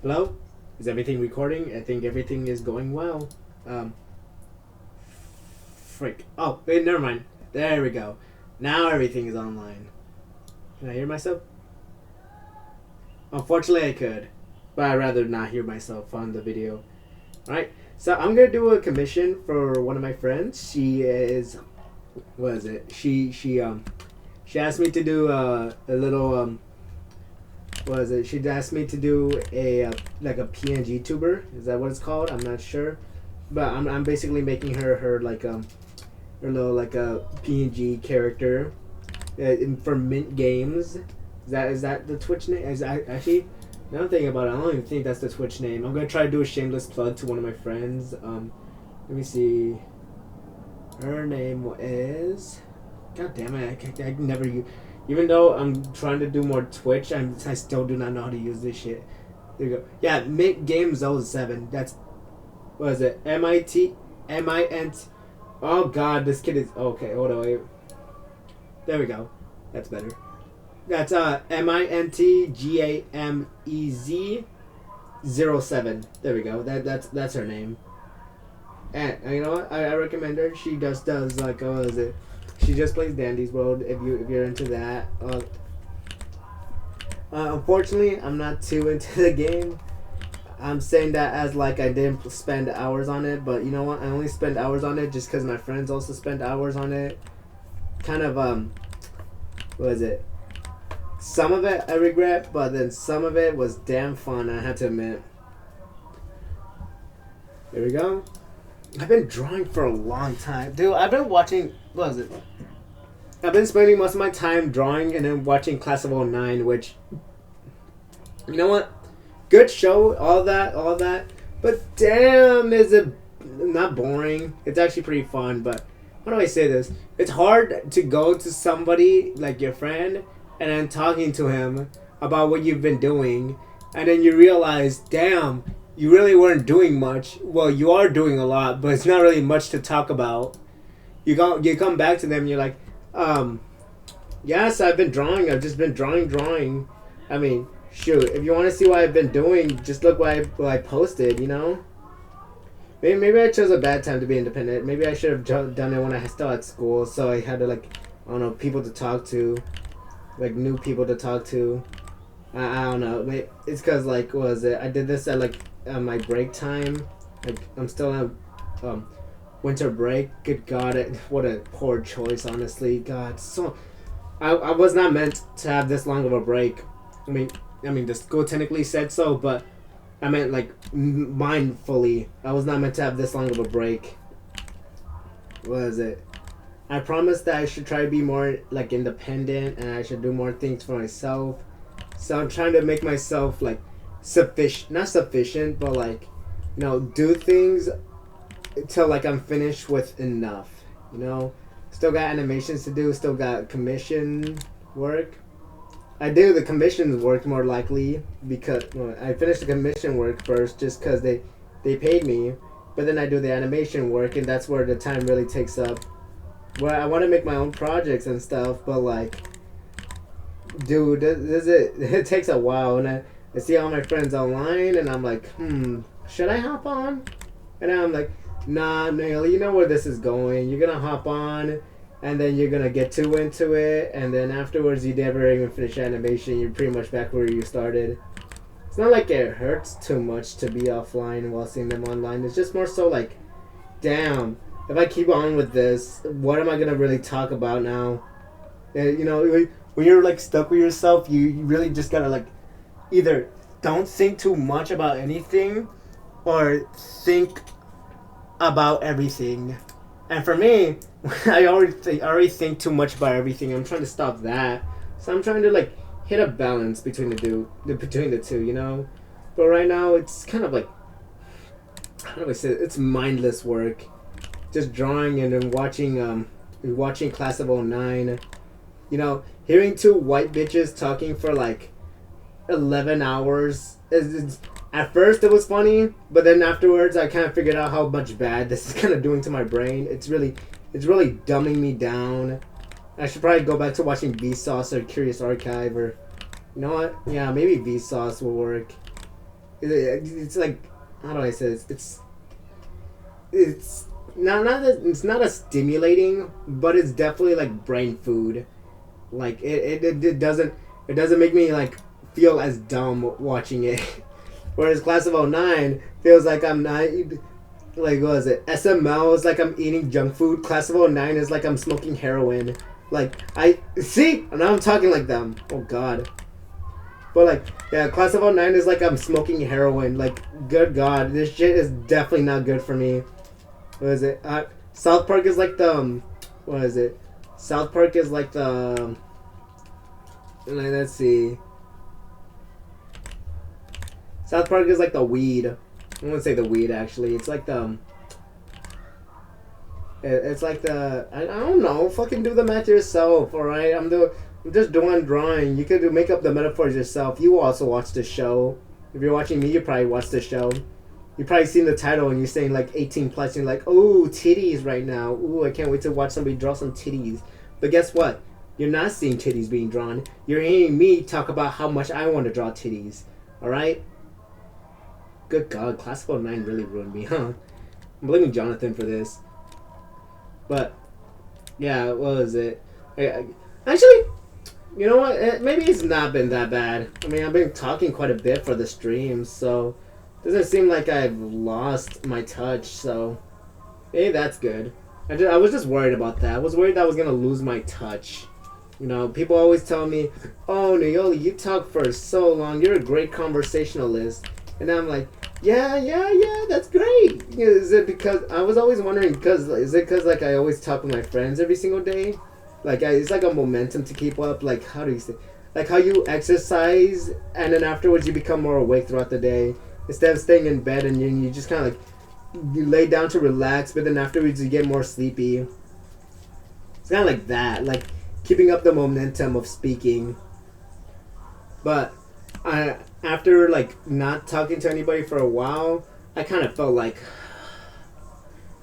Hello? Is everything recording? I think everything is going well. Um, Frick. Oh, wait, never mind. There we go. Now everything is online. Can I hear myself? Unfortunately, I could. But I'd rather not hear myself on the video. Alright, so I'm gonna do a commission for one of my friends. She is. What is it? She asked me to do a little. What is it? She asked me to do a like a PNG tuber. Is that what it's called? I'm not sure, but I'm basically making her like her little like a PNG character for Mint Games. Is that the Twitch name? Is that actually? Now I'm thinking about it. I don't even think that's the Twitch name. I'm gonna try to do a shameless plug to one of my friends. Let me see. Her name is. God damn it! I never use. Even though I'm trying to do more Twitch, I still do not know how to use this shit. There you go. Yeah, Mint Games 07. That's what is it? MINT. Oh God, this kid is okay. Hold on, wait. There we go. That's better. That's MINTGAMEZ 07. There we go. That's her name. And you know what? I recommend her. She just does like what is it? She just plays Dandy's World. If you're into that. Unfortunately, I'm not too into the game. I'm saying that as like I didn't spend hours on it, but you know what? I only spent hours on it just because my friends also spent hours on it. Kind of what is it? Some of it I regret, but then some of it was damn fun. I have to admit. There we go. I've been drawing for a long time, dude. I've been watching. What is it? I've been spending most of my time drawing and then watching Class of '09, which, you know what? Good show, all that. But damn, is it not boring? It's actually pretty fun, but how do I say this? It's hard to go to somebody like your friend and then talking to him about what you've been doing, and then you realize, damn, you really weren't doing much. Well, you are doing a lot, but it's not really much to talk about. You come back to them, and you're like, yes, I've been drawing. I've just been drawing. I mean, shoot, if you want to see what I've been doing, just look what I posted, you know? Maybe I chose a bad time to be independent. Maybe I should have done it when I was still at school, so I had to, like, I don't know, people to talk to. Like, new people to talk to. I don't know. Maybe it's because, like, what was it? I did this at, like, my break time. Like, I'm still on winter break. Good God, what a poor choice, honestly. God, so... I was not meant to have this long of a break. I mean, the school technically said so, but I meant like mindfully. I was not meant to have this long of a break. What is it? I promised that I should try to be more like independent and I should do more things for myself. So I'm trying to make myself like not sufficient, but like, you know, do things till like I'm finished with enough. You know. Still got animations to do. Still got commission work. I do the commissions work more likely because I finished the commission work first just because they paid me. But then I do the animation work and that's where the time really takes up. Where I want to make my own projects and stuff, but like, dude, it takes a while. And I see all my friends online and I'm like, should I hop on? And I'm like, nah, Neil, you know where this is going. You're gonna hop on, and then you're gonna get too into it, and then afterwards you never even finish animation. You're pretty much back where you started. It's not like it hurts too much to be offline while seeing them online. It's just more so like, damn, if I keep on with this, what am I gonna really talk about now? And, you know, when you're like stuck with yourself, you really just gotta like either don't think too much about anything, or think about everything. And for me, I already think too much about everything. I'm trying to stop that. So I'm trying to like hit a balance between between the two, you know. But right now it's kind of like, how do I say it? It's mindless work. Just drawing and then watching Class of '09. You know, hearing two white bitches talking for like 11 hours is at first it was funny, but then afterwards I kind of figured out how much bad this is kind of doing to my brain. It's really dumbing me down. I should probably go back to watching Vsauce or Curious Archive, or you know what? Yeah, maybe Vsauce will work. it's like, how do I say this? It's it's not a stimulating, but it's definitely like brain food. Like it doesn't make me like feel as dumb watching it. Whereas Class of '09 feels like I'm not, like, what is it? SML is like I'm eating junk food. Class of '09 is like I'm smoking heroin. Like, I see, now I'm talking like them. Oh God. But like, yeah, Class of '09 is like I'm smoking heroin. Like, good God, this shit is definitely not good for me. What is it? South Park is like the what is it? South Park is like the let's see. South Park is like the weed. I wouldn't say the weed actually. It's like the it's like the I don't know. Fucking do the math yourself, all right? I'm just doing drawing. You could make up the metaphors yourself. You also watch the show. If you're watching me, you probably watch the show. You probably seen the title and you're saying like 18 plus. And you're like, oh, titties right now. Ooh, I can't wait to watch somebody draw some titties. But guess what? You're not seeing titties being drawn. You're hearing me talk about how much I want to draw titties. All right? Good God, Class of '09 really ruined me, huh? I'm blaming Jonathan for this. But, yeah, what was it? Actually, you know what? Maybe it's not been that bad. I mean, I've been talking quite a bit for the stream, so it doesn't seem like I've lost my touch, so hey, that's good. I was just worried about that. I was worried that I was going to lose my touch. You know, people always tell me, oh, Neoli, you talk for so long. You're a great conversationalist. And I'm like, yeah, that's great. Is it because, I was always wondering, is it because, like, I always talk with my friends every single day? Like, it's like a momentum to keep up. Like, how do you say? Like, how you exercise, and then afterwards you become more awake throughout the day. Instead of staying in bed and you just kind of, like, you lay down to relax, but then afterwards you get more sleepy. It's kind of like that. Like, keeping up the momentum of speaking. But after like not talking to anybody for a while, I kind of felt like,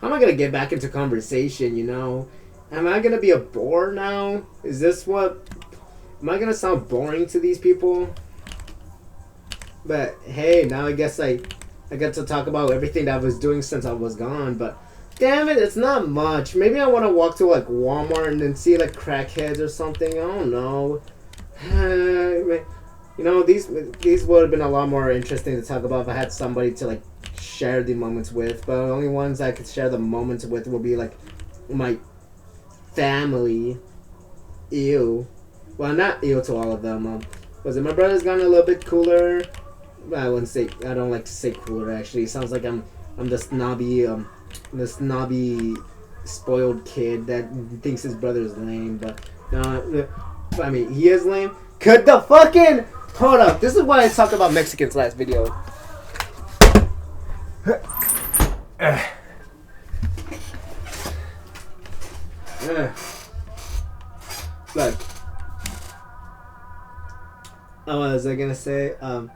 how am I gonna get back into conversation? You know, am I gonna be a bore now? Is this what? Am I gonna sound boring to these people? But hey, now I guess I get to talk about everything that I was doing since I was gone. But damn it, it's not much. Maybe I want to walk to like Walmart and then see like crackheads or something. I don't know. You know, these would have been a lot more interesting to talk about if I had somebody to like share the moments with. But the only ones I could share the moments with would be like my family. Ew. Well, not ew to all of them. Was it my brother's gotten a little bit cooler? I wouldn't say. I don't like to say cooler. Actually, it sounds like I'm the snobby, spoiled kid that thinks his brother is lame. But no, I mean he is lame. Could the fucking hold up? This is why I talked about Mexicans last video. Look. Oh, what was I gonna say? I'm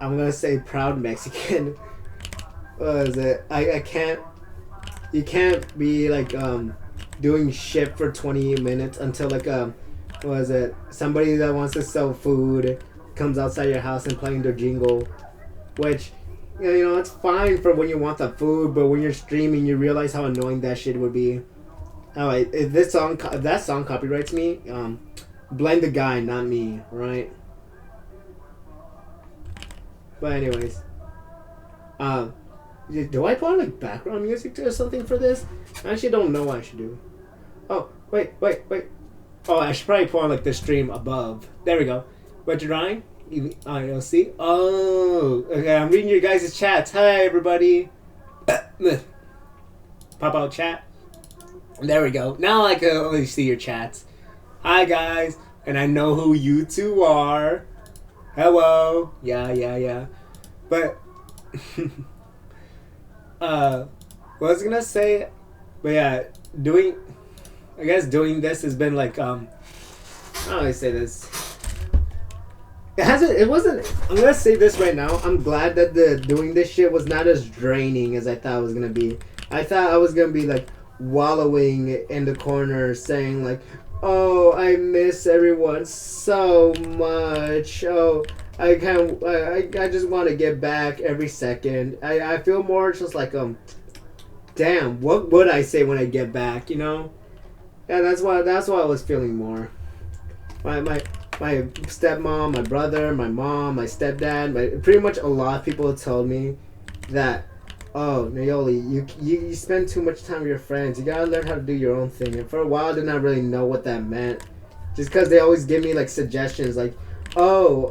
gonna say proud Mexican. What was it? I can't. You can't be like doing shit for 20 minutes until like what was it? Somebody that wants to sell food comes outside your house and playing their jingle, which you know it's fine for when you want the food, but when you're streaming, you realize how annoying that shit would be. Oh wait, if that song copyrights me, blame the guy, not me, right? But anyways, do I put on like background music or something for this? I actually don't know what I should do. Oh wait. Oh, I should probably put on like the stream above. There we go. What you're drawing? You'll see. Oh, okay. I'm reading your guys' chats. Hi everybody. Pop out chat. There we go. Now I can only see your chats. Hi guys, and I know who you two are. Hello. Yeah. But what I was gonna say, but yeah, doing this has been like how do I say this? It wasn't. I'm gonna say this right now. I'm glad that doing this shit was not as draining as I thought it was gonna be. I thought I was gonna be like wallowing in the corner saying like, Oh, I miss everyone so much. Oh, I can't. I just want to get back every second. I feel more just like damn. What would I say when I get back? You know. Yeah, that's why I was feeling more. My stepmom, my brother, my mom, my stepdad, pretty much a lot of people told me that, oh, Naoli, you spend too much time with your friends. You gotta learn how to do your own thing. And for a while, I did not really know what that meant. Just because they always give me like suggestions, like, oh,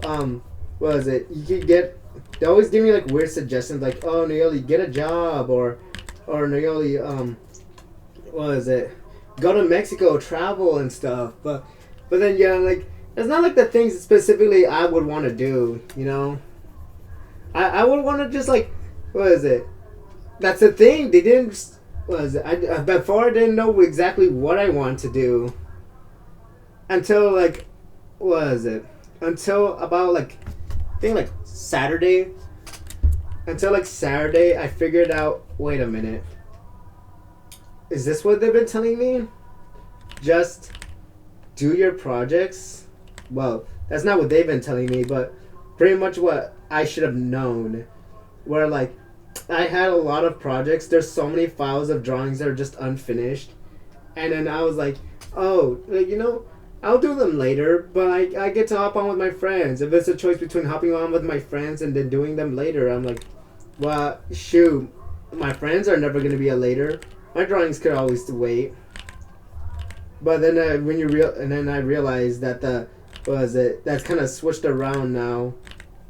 what was it? You could get. They always give me like weird suggestions, like, oh, Naoli, get a job, or Naoli, what was it? Go to Mexico, travel and stuff. But then yeah, like it's not like the things specifically I would want to do. You know, I would want to just like, what is it? That's the thing. They didn't. What is it? Before I didn't know exactly what I wanted to do until like, what is it? Until about like, I think like Saturday. Until like Saturday, I figured out. Wait a minute. Is this what they've been telling me? Just do your projects. Well, that's not what they've been telling me, but pretty much what I should have known. Where like I had a lot of projects. There's so many files of drawings that are just unfinished, and then I was like, oh, like, you know, I'll do them later, but I get to hop on with my friends. If it's a choice between hopping on with my friends and then doing them later, I'm like, well, shoot, my friends are never gonna be a later. My drawings could always wait. But then then I realized that what was it, that's kind of switched around now,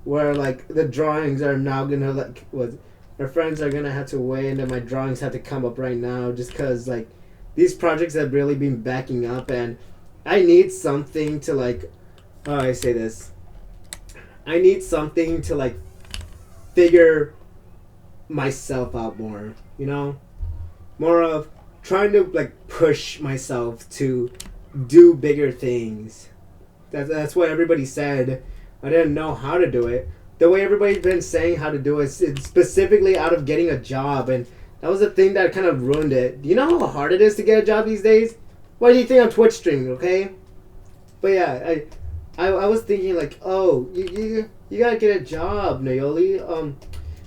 where like the drawings are now gonna like what my friends are gonna have to wait, and then my drawings have to come up right now just because like these projects have really been backing up, and I need something to like, how do I say this, I need something to like figure myself out more, you know, more of trying to like push myself to do bigger things. That's what everybody said. I didn't know how to do it. The way everybody's been saying how to do it, it's specifically out of getting a job, and that was the thing that kind of ruined it. Do you know how hard it is to get a job these days? Why do you think I'm Twitch streaming? Okay, but yeah, I was thinking like, oh, you gotta get a job, Naoli.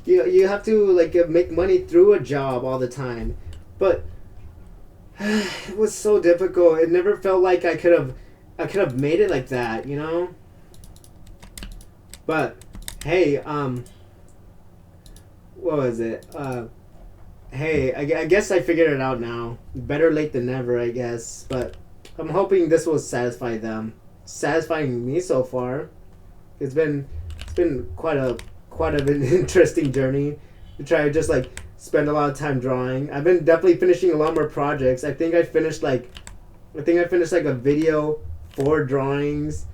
You have to like make money through a job all the time, but it was so difficult. It never felt like I could have made it like that, you know. But hey, what was it? Hey, I guess I figured it out now. Better late than never, I guess. But I'm hoping this will satisfy them. Satisfying me so far. It's been quite an interesting journey to try to just like spend a lot of time drawing. I've been definitely finishing a lot more projects. I think I finished like a video, 4 drawings,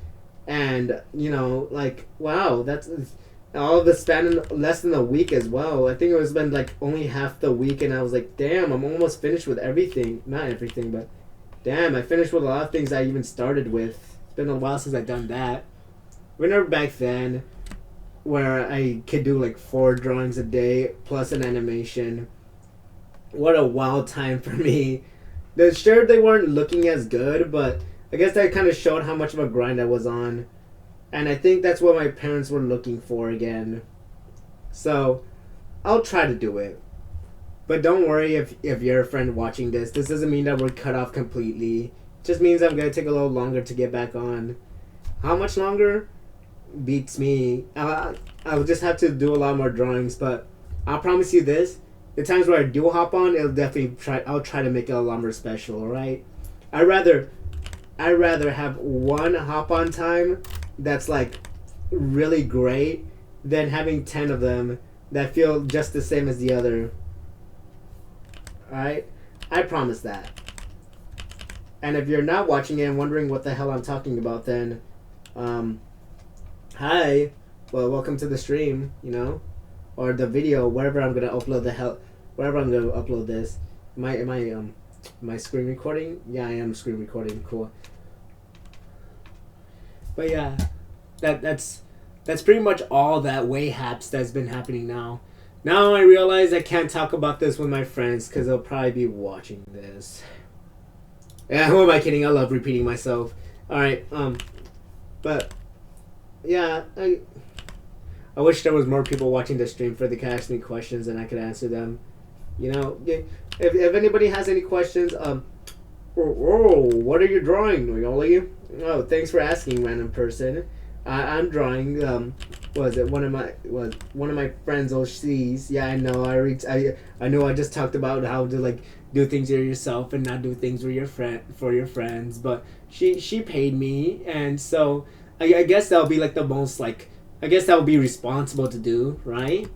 and you know, like wow, that's all of the span in less than a week as well. I think it was been like only half the week, and I was like, damn, I'm almost finished with everything. Not everything, but damn, I finished with a lot of things I even started with. It's been a while since I've done that. Remember back then, where I could do like 4 drawings a day plus an animation. What a wild time for me. Sure, they weren't looking as good, but I guess that kind of showed how much of a grind I was on. And I think that's what my parents were looking for again. So, I'll try to do it. But don't worry if you're a friend watching this. This doesn't mean that we're cut off completely. It just means I'm going to take a little longer to get back on. How much longer? Beats me. I'll just have to do a lot more drawings, but I'll promise you this. The times where I do hop on, I'll try to make it a lot more special, alright? I'd rather have one hop on time that's like really great than having 10 of them that feel just the same as the other. Alright? I promise that. And if you're not watching it and wondering what the hell I'm talking about, then hi. Well, welcome to the stream, you know? Or the video, wherever I'm gonna upload this. Am I screen recording? Yeah, I am screen recording. Cool. But yeah, that's pretty much all that wayhaps that's been happening now. Now I realize I can't talk about this with my friends because they'll probably be watching this. Yeah, who am I kidding? I love repeating myself. All right. But yeah, I wish there was more people watching the stream for they could ask me questions and I could answer them. You know, if anybody has any questions, what are you drawing, Rioli? Oh, thanks for asking, random person. I'm drawing. Was it one of my friends overseas? Yeah, I know. I know. I just talked about how to like do things for yourself and not do things for your friends. But she paid me, and so I guess that'll be like the most like I guess that would be responsible to do, right?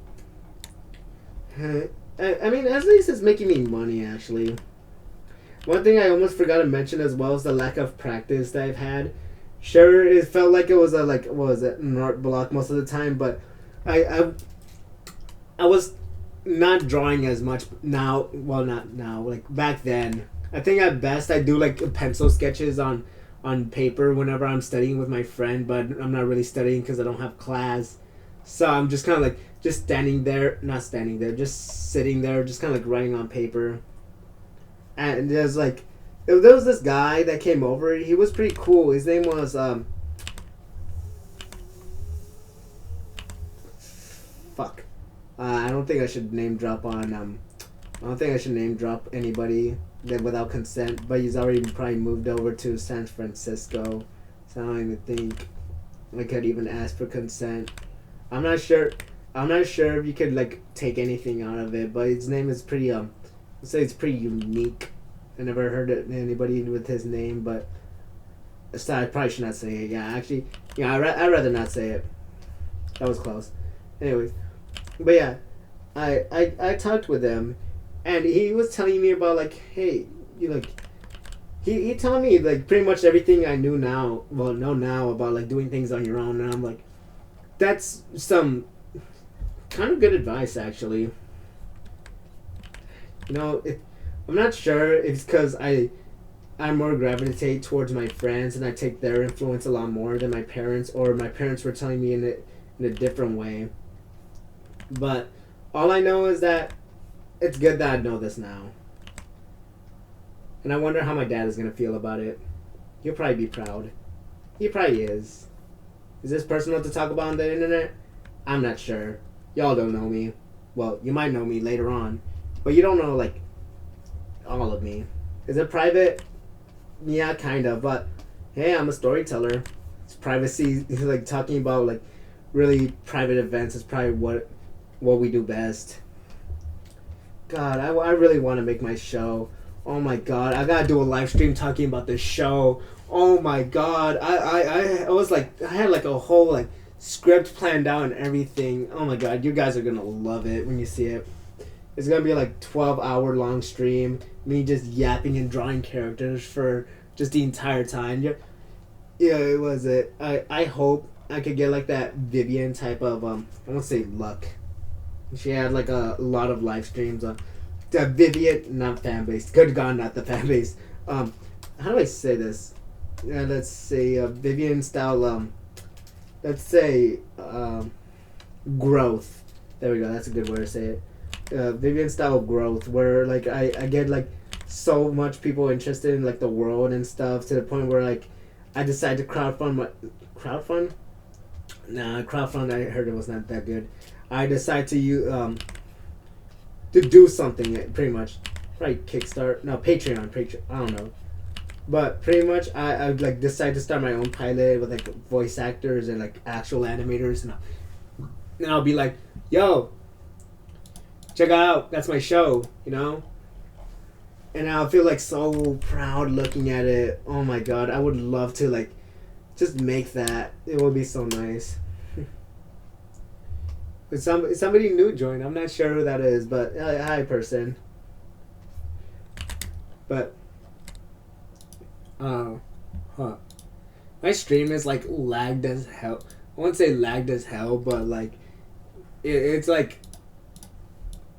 I mean, at least it's making me money actually. One thing I almost forgot to mention as well is the lack of practice that I've had. Sure, it felt like it was a like what was it an art block most of the time, but I I, I was not drawing as much now. Well, not now. Like back then, I think at best I do like pencil sketches on paper whenever I'm studying with my friend, but I'm not really studying because I don't have class. So I'm just kind of like just standing there, not standing there, just sitting there, just kind of like writing on paper and there's like there was this guy that came over. He was pretty cool. His name was fuck. I don't think I should name drop on I don't think I should name drop anybody that without consent. But he's already probably moved over to San Francisco, so I don't even think I could even ask for consent. I'm not sure. I'm not sure if you could like take anything out of it. But his name is pretty I'd say it's pretty unique. I never heard it, anybody with his name, but so I probably should not say it. Yeah, actually, yeah, I'd rather not say it. That was close. Anyways, but yeah, I talked with him, and he was telling me about like, hey, you like, he telling me like pretty much everything I knew now. Well, know now about like doing things on your own, and I'm like, that's some kind of good advice actually. You know, I'm not sure if it's because I more gravitate towards my friends and I take their influence a lot more than my parents, or my parents were telling me in a different way. But all I know is that it's good that I know this now. And I wonder how my dad is going to feel about it. He'll probably be proud. He probably is. Is this personal to talk about on the internet? I'm not sure. Y'all don't know me. Well, you might know me later on, but you don't know, like, all of me. Is it private? Yeah, kind of, but hey, I'm a storyteller. It's privacy, like, talking about, like, really private events is probably what we do best. God, I really want to make my show. Oh my god, I gotta do a live stream talking about this show. Oh my god, I was like, I had like a whole like script planned out and everything. Oh my god, you guys are gonna love it when you see it. It's gonna be like 12-hour long stream, me just yapping and drawing characters for just the entire time. Yeah, yeah, it was it. I hope I could get like that Vivian type of I won't say luck. She had like a lot of live streams on the Vivian, not fan base. Good God, not the fan base. How do I say this? Let's say Vivian style. Let's say growth. There we go. That's a good way to say it. Vivian style growth, where like I get like so much people interested in like the world and stuff to the point where like I decide to crowdfund. Nah, crowdfund. I heard it was not that good. I decide to do something pretty much, right? Kickstart, no Patreon. I don't know, but pretty much I like decide to start my own pilot with like voice actors and like actual animators, and I'll be like, yo, check it out, that's my show, you know. And I'll feel like so proud looking at it. Oh my god, I would love to like just make that. It would be so nice. But somebody new joined. I'm not sure who that is, but hi person. But huh. My stream is like lagged as hell. I won't say lagged as hell, but like it's like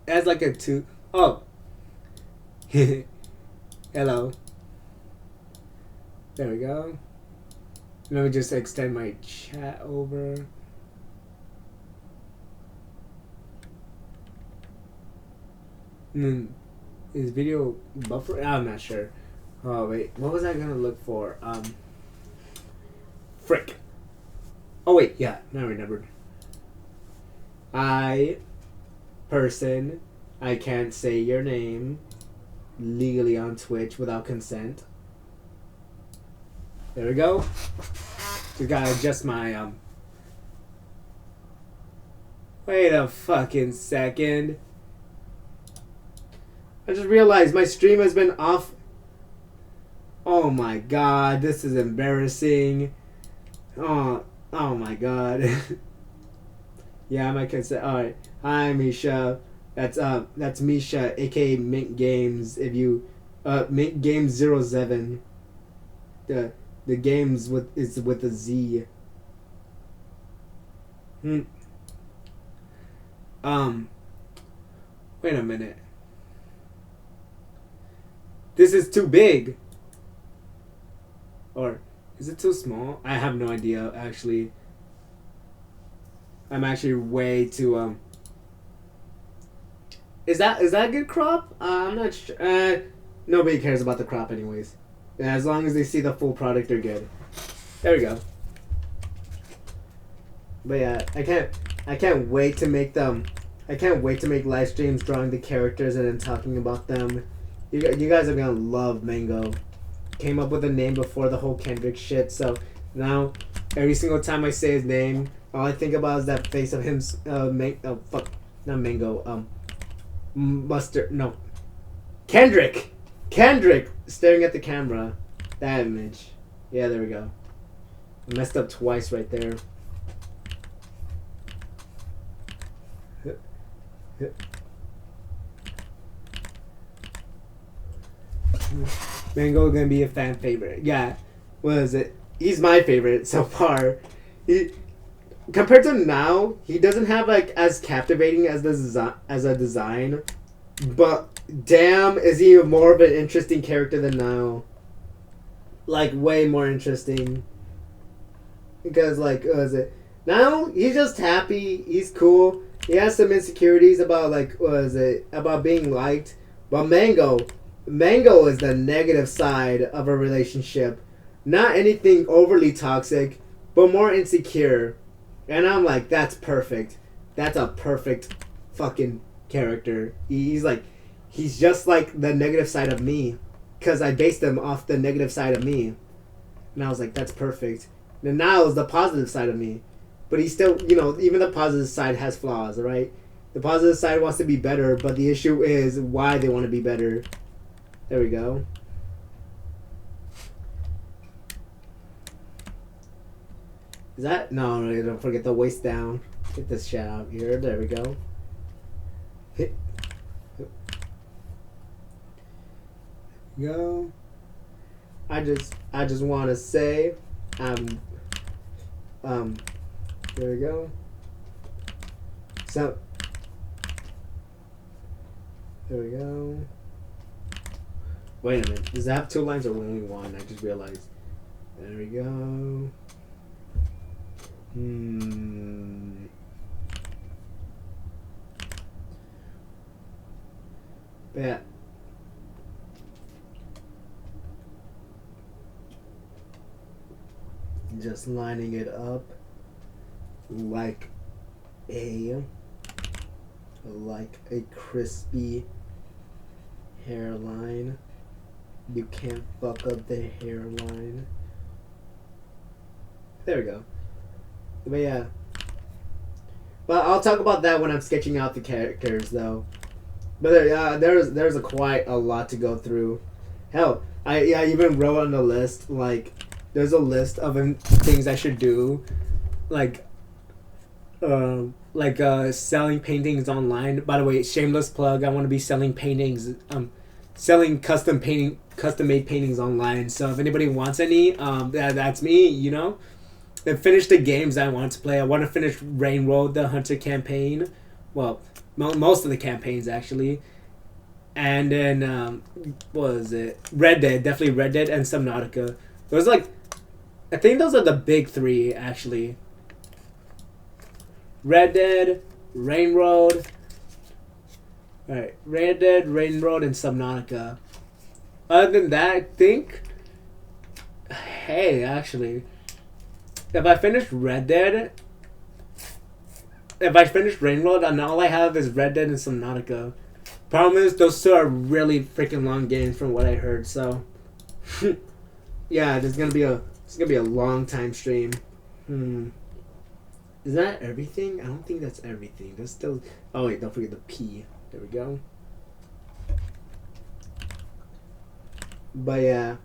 it has like a two. Oh, hello. There we go. Let me just extend my chat over. Is video buffer? I'm not sure. Oh wait, what was I gonna look for? Frick. Oh wait, yeah, now I remembered. I can't say your name legally on Twitch without consent. There we go. Just gotta adjust my Wait a fucking second. I just realized my stream has been off. Oh my god, this is embarrassing. Oh my god. Yeah, my consent. Alright. Hi Misha. That's Misha, aka Mint Games. If you Mint Games 07. The games is with a Z. Wait a minute. This is too big. Or is it too small? I have no idea actually. I'm actually way too Is that a good crop? I'm not sure. Nobody cares about the crop anyways. As long as they see the full product, they're good. There we go. But yeah, I can't wait to make them. I can't wait to make live streams drawing the characters and then talking about them. You guys are gonna love Mango. Came up with a name before the whole Kendrick shit, so now every single time I say his name, all I think about is that face of him. Not Mango. Mustard. No. Kendrick staring at the camera. That image. Yeah, there we go. I messed up twice right there. Mango gonna be a fan favorite. Yeah. What is it? He's my favorite so far. Compared to now, he doesn't have like as captivating as a design, but damn, is he more of an interesting character than now? Like way more interesting. Because like, what is it? Now he's just happy. He's cool. He has some insecurities about like, what is it? About being liked. But Mango is the negative side of a relationship. Not anything overly toxic, but more insecure. And I'm like, that's perfect. That's a perfect fucking character. He's just like the negative side of me. Because I based him off the negative side of me. And I was like, that's perfect. And now is the positive side of me. But he's still, even the positive side has flaws, right? The positive side wants to be better, but the issue is why they want to be better. There we go. Is that? No, don't forget the waist down. Get this shit out here. There we go. Hit. Go. I just want to say, there we go. So, there we go. Wait a minute. Does it have two lines or only one? I just realized. There we go. Yeah. Just lining it up like a crispy hairline. You can't fuck up the hairline. There we go. But yeah. But I'll talk about that when I'm sketching out the characters, though. But there's quite a lot to go through. Hell, I even wrote on the list, like, there's a list of things I should do, like selling paintings online. By the way, shameless plug. I want to be selling paintings, selling custom-made paintings online. So if anybody wants any, that's me. And finish the games I want to play. I want to finish Rain Road, the Hunter campaign. Well, most of the campaigns actually. And then what was it? Red Dead, definitely Red Dead and Subnautica. Those I think those are the big three actually. Red Dead, Rain Road. Alright, Red Dead, Rain Road, and Subnautica. Other than that, I think. Hey, actually, if I finish Red Dead, if I finish Railroad, and all I have is Red Dead and Subnautica. Problem is, those two are really freaking long games from what I heard. So, yeah, it's gonna be a long time stream. Hmm. Is that everything? I don't think that's everything. That's still. Oh wait, don't forget the P. There we go. But yeah,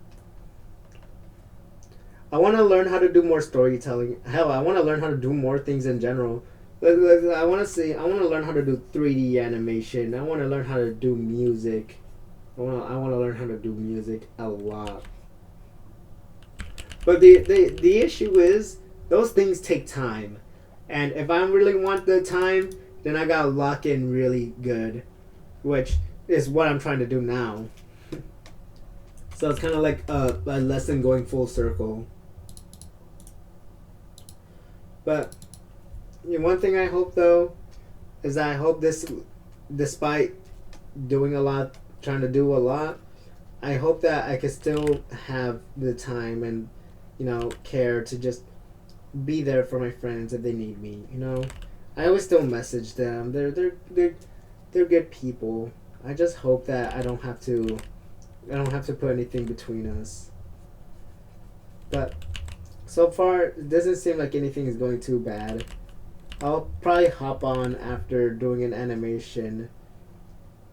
I want to learn how to do more storytelling. Hell, I want to learn how to do more things in general. I want to see. I want to learn how to do 3D animation. I want to learn how to do music. I want to learn how to do music a lot. But the issue is those things take time, and if I really want the time, then I gotta lock in really good, which is what I'm trying to do now. So it's kind of like a lesson going full circle. But one thing I hope though is that I hope this, despite doing a lot, trying to do a lot, I hope that I can still have the time and care to just be there for my friends if they need me. I always still message them. They're good people. I just hope that I don't have to put anything between us. But so far, it doesn't seem like anything is going too bad. I'll probably hop on after doing an animation,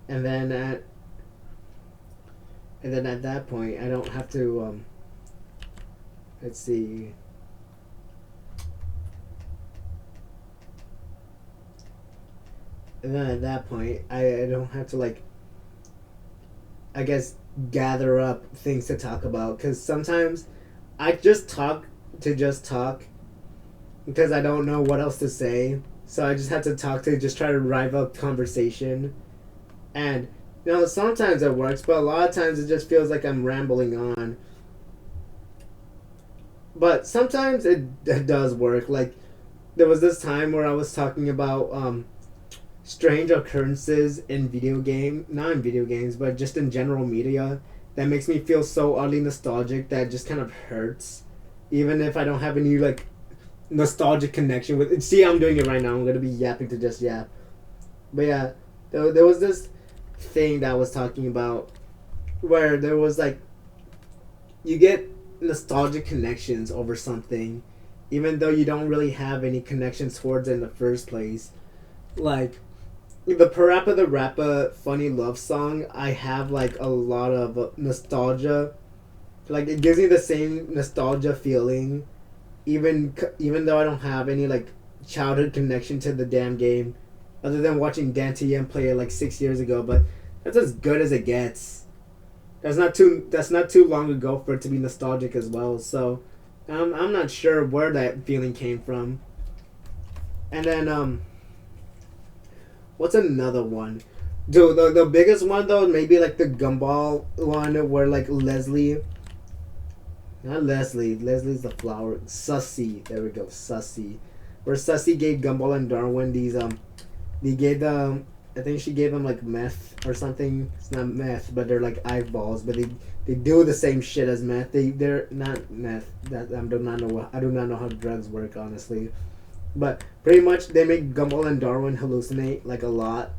and then at that point, I don't have to. Let's see. And then at that point, I don't have to I guess gather up things to talk about, because sometimes I just talk to just talk because I don't know what else to say. So I just have to talk to just try to rival up conversation. And sometimes it works, but a lot of times it just feels like I'm rambling on. But sometimes it does work. Like there was this time where I was talking about strange occurrences in not in video games, but just in general media, that makes me feel so oddly nostalgic that it just kind of hurts, even if I don't have any nostalgic connection with it. See, I'm doing it right now. I'm gonna be yapping to just yap. But yeah, there was this thing that I was talking about where there was you get nostalgic connections over something, even though you don't really have any connections towards it in the first place. Like the Parappa the Rappa Funny Love Song, I have a lot of nostalgia. It gives me the same nostalgia feeling, even though I don't have any childhood connection to the damn game, other than watching Dan TM play it 6 years ago. But that's as good as it gets. That's not too long ago for it to be nostalgic as well. So I'm not sure where that feeling came from. And then what's another one? Dude, the biggest one though, maybe the Gumball one where Leslie. Not Leslie. Leslie's the flower. Sussy. There we go. Sussy. Where Sussy gave Gumball and Darwin these they gave them. I think she gave them meth or something. It's not meth, but they're eyeballs. But they do the same shit as meth. They're not meth. That I do not know how drugs work, honestly. But pretty much they make Gumball and Darwin hallucinate a lot,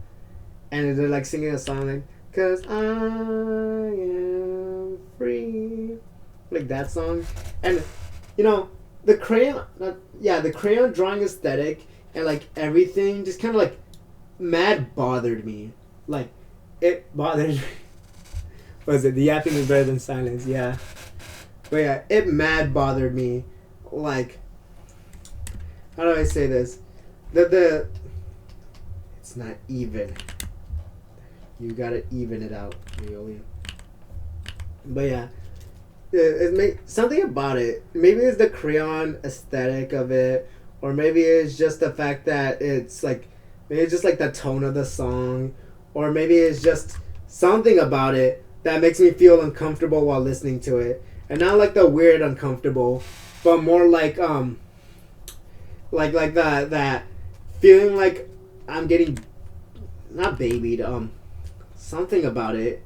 and they're singing a song "Cause I am free," that song. And the crayon, the crayon drawing aesthetic and everything just kind of mad bothered me. It bothered me. What is it? The yapping is better than silence. Yeah, but yeah, it mad bothered me. How do I say this? The it's not even. You gotta even it out, really. But yeah, something about it. Maybe it's the crayon aesthetic of it, or maybe it's just the fact that it's maybe it's just the tone of the song, or maybe it's just something about it that makes me feel uncomfortable while listening to it, and not the weird uncomfortable, but more that feeling I'm getting not babied. Something about it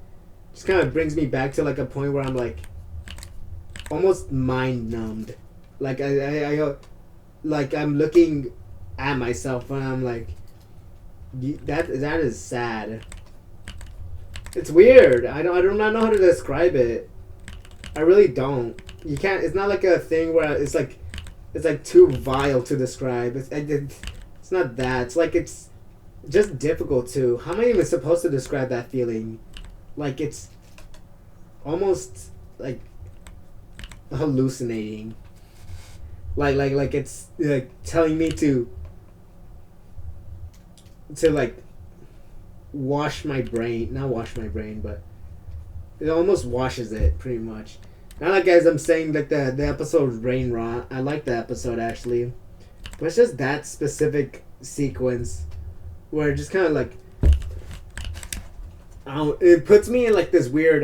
just kind of brings me back to like a point where I'm like almost mind numbed. Like like I'm looking at myself and I'm like, that is sad. It's weird. I do not know how to describe it. I really don't. You can't. It's not like a thing where it's like too vile to describe. It's not that. It's like it's just difficult to. How am I even supposed to describe that feeling? Like it's almost like hallucinating. Like it's like telling me to like wash my brain. Not wash my brain, but it almost washes it pretty much. Not like as I'm saying like the episode Rain Rot. I like the episode actually, but it's just that specific sequence where it just kind of like it puts me in like this weird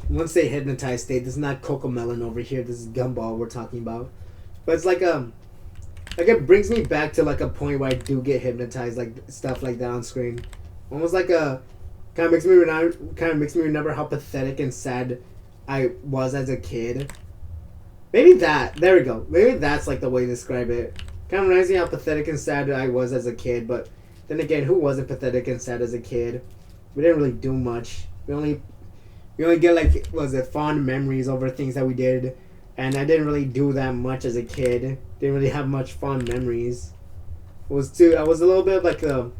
once they hypnotized state. This is not Cocomelon over here. This is Gumball we're talking about. But it's like it brings me back to like a point where I do get hypnotized, like stuff like that on screen. Almost like a kind of makes me remember how pathetic and sad I was as a kid. Maybe that. There we go. Maybe that's like the way to describe it. Kind of reminds me how pathetic and sad I was as a kid. But then again, who wasn't pathetic and sad as a kid? We didn't really do much. We only get like fond memories over things that we did. And I didn't really do that much as a kid. Didn't really have much fond memories. I was a little bit of like the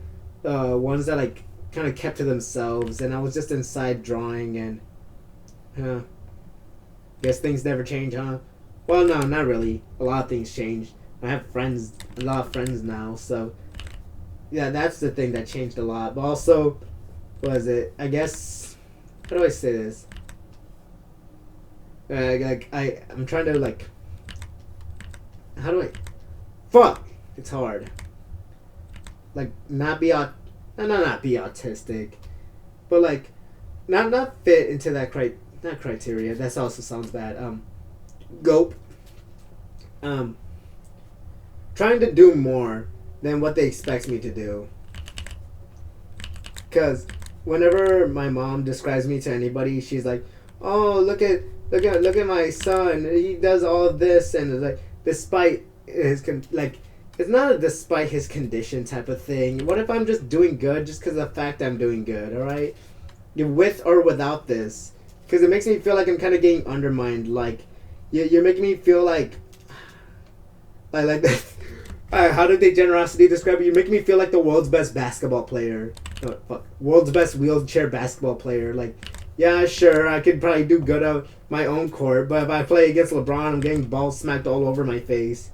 ones that like kind of kept to themselves, and I was just inside drawing, and guess things never change, huh? Well, no, not really. A lot of things changed. I have a lot of friends now, so yeah, that's the thing that changed a lot. But also, I guess, how do I say this? I'm trying to like, how do I? Fuck! It's hard. Like not be autistic, but like not fit into that not criteria. That also sounds bad. Gope. Trying to do more than what they expect me to do. Cause whenever my mom describes me to anybody, she's like, "Oh, look at my son. He does all of this," and it's like despite his it's not a despite his condition type of thing. What if I'm just doing good just because of the fact I'm doing good, alright? With or without this. Because it makes me feel like I'm kind of getting undermined. Like, you're making me feel like how did they generosity describe it? You make me feel like the world's best basketball player. Oh, fuck. World's best wheelchair basketball player. Like, yeah, sure, I could probably do good on my own court, but if I play against LeBron, I'm getting balls smacked all over my face.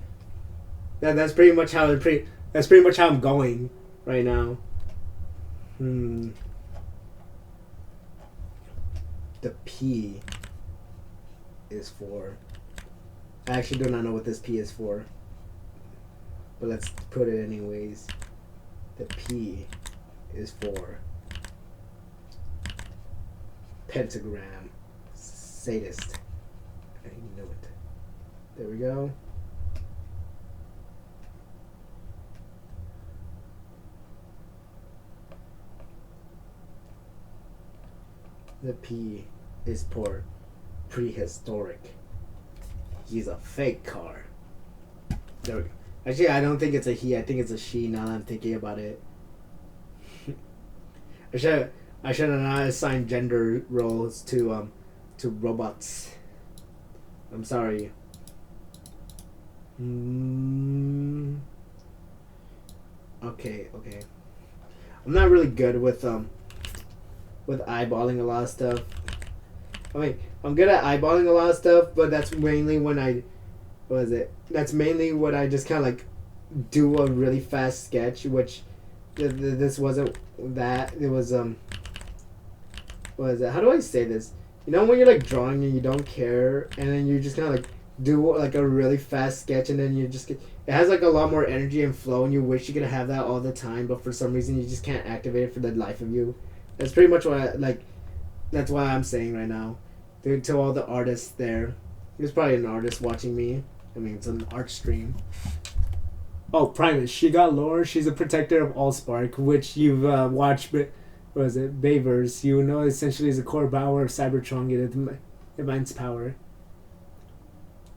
That's pretty much how I'm going right now. The P is for. I actually do not know what this P is for, but let's put it anyways. The P is for pentagram sadist. I know it. There we go. The P is for prehistoric. He's a fake car. There we go. Actually, I don't think it's a he. I think it's a she. Now that I'm thinking about it, I should have not assigned gender roles to robots. I'm sorry. Okay. I'm not really good with eyeballing a lot of stuff. I mean, I'm good at eyeballing a lot of stuff, but that's mainly when that's mainly when I just kind of like do a really fast sketch, which this wasn't that. It was how do I say this? You know when you're like drawing and you don't care, and then you just kind of like do like a really fast sketch, and then you just it has like a lot more energy and flow, and you wish you could have that all the time, but for some reason you just can't activate it for the life of you. That's pretty much what that's why I'm saying right now. To all the artists there. There's probably an artist watching me. I mean, it's an art stream. Oh, Primus. She got lore. She's a protector of Allspark, which you've watched what is it, Bayverse, you know, essentially is the core power of Cybertron and its immense power.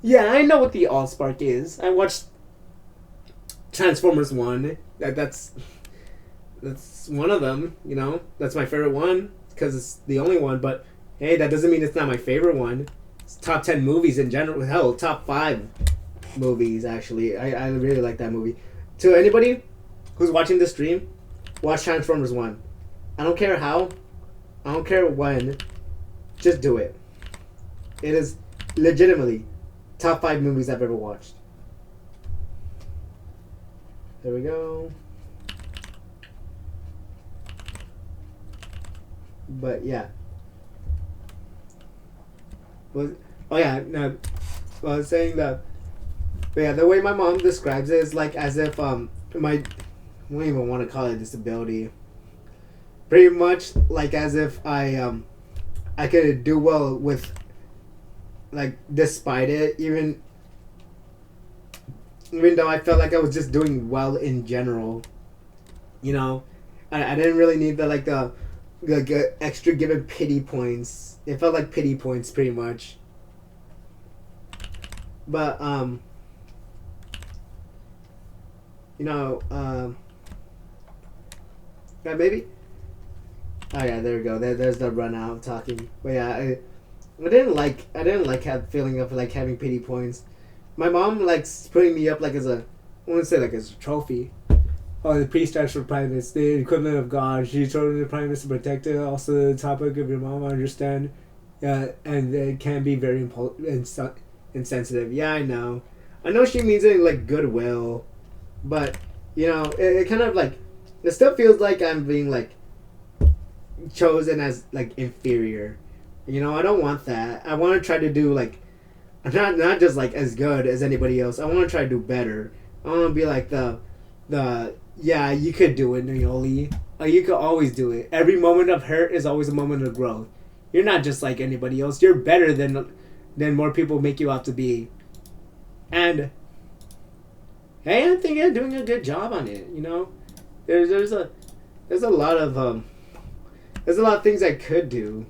Yeah, I know what the Allspark is. I watched Transformers 1. That's one of them, you know? That's my favorite one because it's the only one, but hey, that doesn't mean it's not my favorite one. It's top 10 movies in general. Hell, top 5 movies, actually. I really like that movie. To anybody who's watching this stream, watch Transformers 1. I don't care how, I don't care when, just do it. It is legitimately top 5 movies I've ever watched. There we go. But yeah. Oh yeah, no. I was saying that. But yeah, the way my mom describes it is like as if my, I don't even want to call it disability. Pretty much like as if I could do well with, like, despite it, even though I felt like I was just doing well in general. You know, I didn't really need the extra given pity points. It felt like pity points pretty much. But you know, yeah, maybe. Oh yeah, there we go. There's the run out talking. But yeah, I didn't like have feeling of like having pity points. My mom likes putting me up like as a, I wouldn't say like as a trophy. Oh, the priest stands for primates, the equivalent of God. She told the primates to protect it. Also, the topic of your mom, I understand. Yeah, and it can be very insensitive. Yeah, I know. I know she means it in like goodwill, but you know, it kind of like, it still feels like I'm being like chosen as like inferior. You know, I don't want that. I want to try to do like, not just like as good as anybody else. I want to try to do better. I want to be like the yeah, you could do it, Naoli. You could always do it. Every moment of hurt is always a moment of growth. You're not just like anybody else. You're better than more people make you out to be. And hey, I think I'm doing a good job on it. You know, there's a lot of there's a lot of things I could do.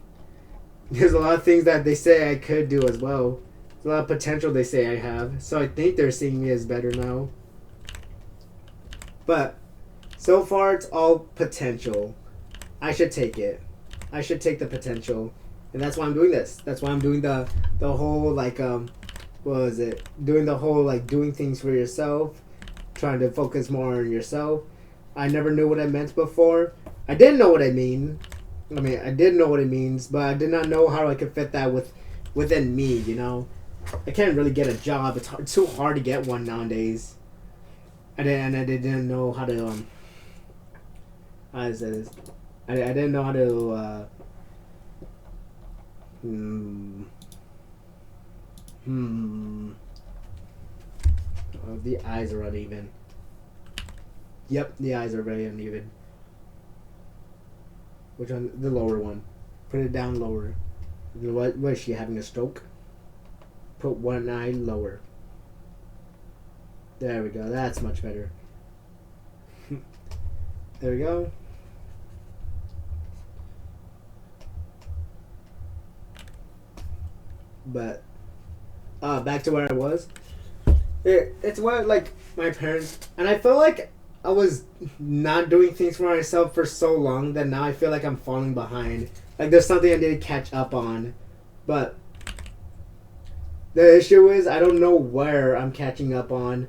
There's a lot of things that they say I could do as well. There's a lot of potential they say I have. So I think they're seeing me as better now. But so far it's all potential. I should take it. I should take the potential. And that's why I'm doing this. That's why I'm doing the whole like what was it? Doing the whole like doing things for yourself, trying to focus more on yourself. I never knew what I meant before. I didn't know what I mean. I mean, I did know what it means, but I did not know how I could fit that within me, you know? I can't really get a job. It's too hard to get one nowadays. I didn't know how to how to say this. I didn't know how to oh, the eyes are uneven. Yep, the eyes are very uneven. Which one? The lower one. Put it down lower. What is she having, a stroke? Put one eye lower. There we go. That's much better. There we go. But back to where I was. It's what like my parents, and I felt like I was not doing things for myself for so long that now I feel like I'm falling behind. Like there's something I need to catch up on, but the issue is I don't know where I'm catching up on.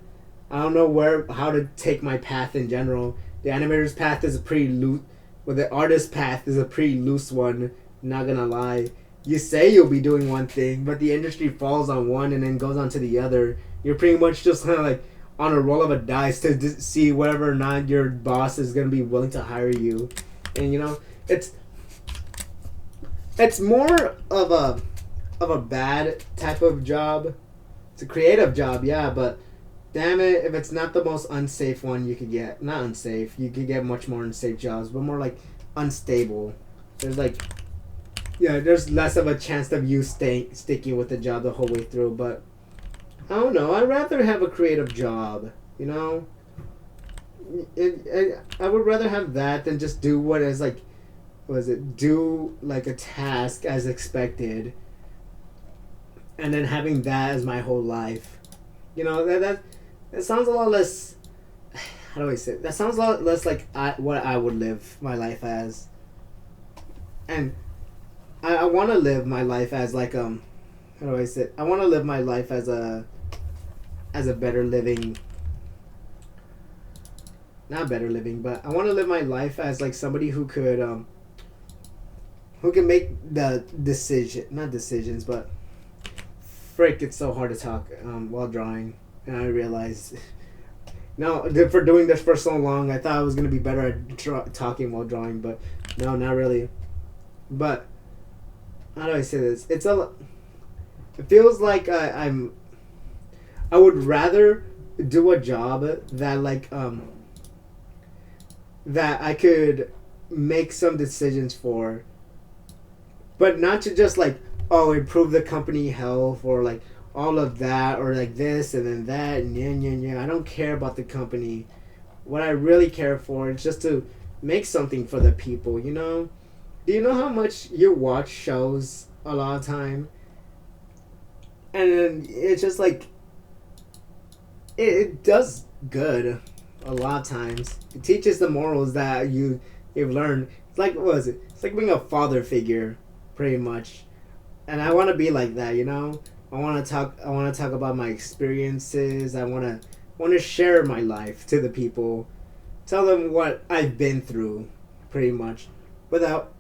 I don't know how to take my path in general. The animator's path is a pretty loose, well, the artist's path is a pretty loose one. Not gonna lie. You say you'll be doing one thing, but the industry falls on one and then goes on to the other. You're pretty much just kind of like on a roll of a dice to see whether or not your boss is gonna be willing to hire you. And you know, it's more of a bad type of job. It's a creative job, yeah, but damn it, if it's not the most unsafe one you could get. Not unsafe, you could get much more unsafe jobs, but more like unstable. There's like, yeah, there's less of a chance of you sticking with the job the whole way through, but I don't know, I'd rather have a creative job, you know? I would rather have that than just do what is like was it do like a task as expected, and then having that as my whole life. That sounds a lot less. How do I say it? That sounds a lot less like what I would live my life as. And I want to live my life as like how do I say it? I want to live my life as a better living. Not better living, but I want to live my life as like somebody who can make the decision, not decisions, but frick, it's so hard to talk while drawing, and I realized. No, for doing this for so long, I thought I was gonna be better at talking while drawing, but no, not really. But how do I say this? It feels like I would rather do a job that that I could make some decisions for, but not to just like, oh, improve the company health or like all of that or like this and then that and yeah. I don't care about the company. What I really care for is just to make something for the people. Do you know how much you watch shows a lot of time, and then it's just like it does good a lot of times. It teaches the morals that you've learned. It's like, what was it? It's like being a father figure, pretty much. And I want to be like that. I want to talk about my experiences. I want to share my life to the people, tell them what I've been through, pretty much, without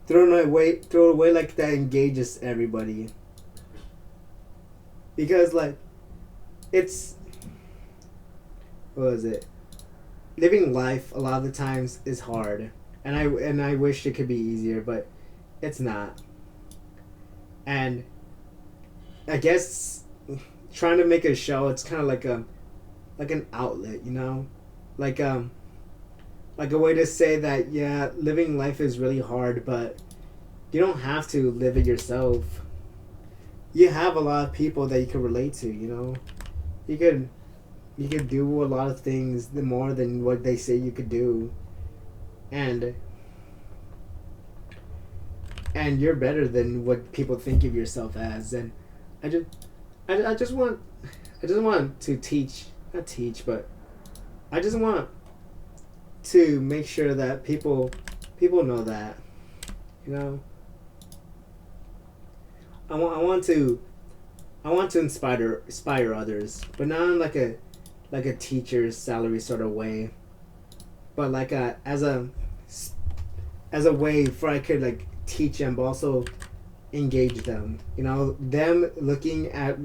throw it away like that engages everybody. Because like, it's, what was it? Living life a lot of the times is hard, and I wish it could be easier, but it's not. And I guess trying to make a show, it's kind of like an outlet, like like a way to say that, yeah, living life is really hard, but you don't have to live it yourself. You have a lot of people that you can relate to. You could do a lot of things more than what they say you could do, and you're better than what people think of yourself as. And I just I just want to teach, not teach, but I just want to make sure that people know that, you know. I want to inspire others, but not in like a teacher's salary sort of way, but like as a way for I could like teach them, but also engage them. You know, them looking at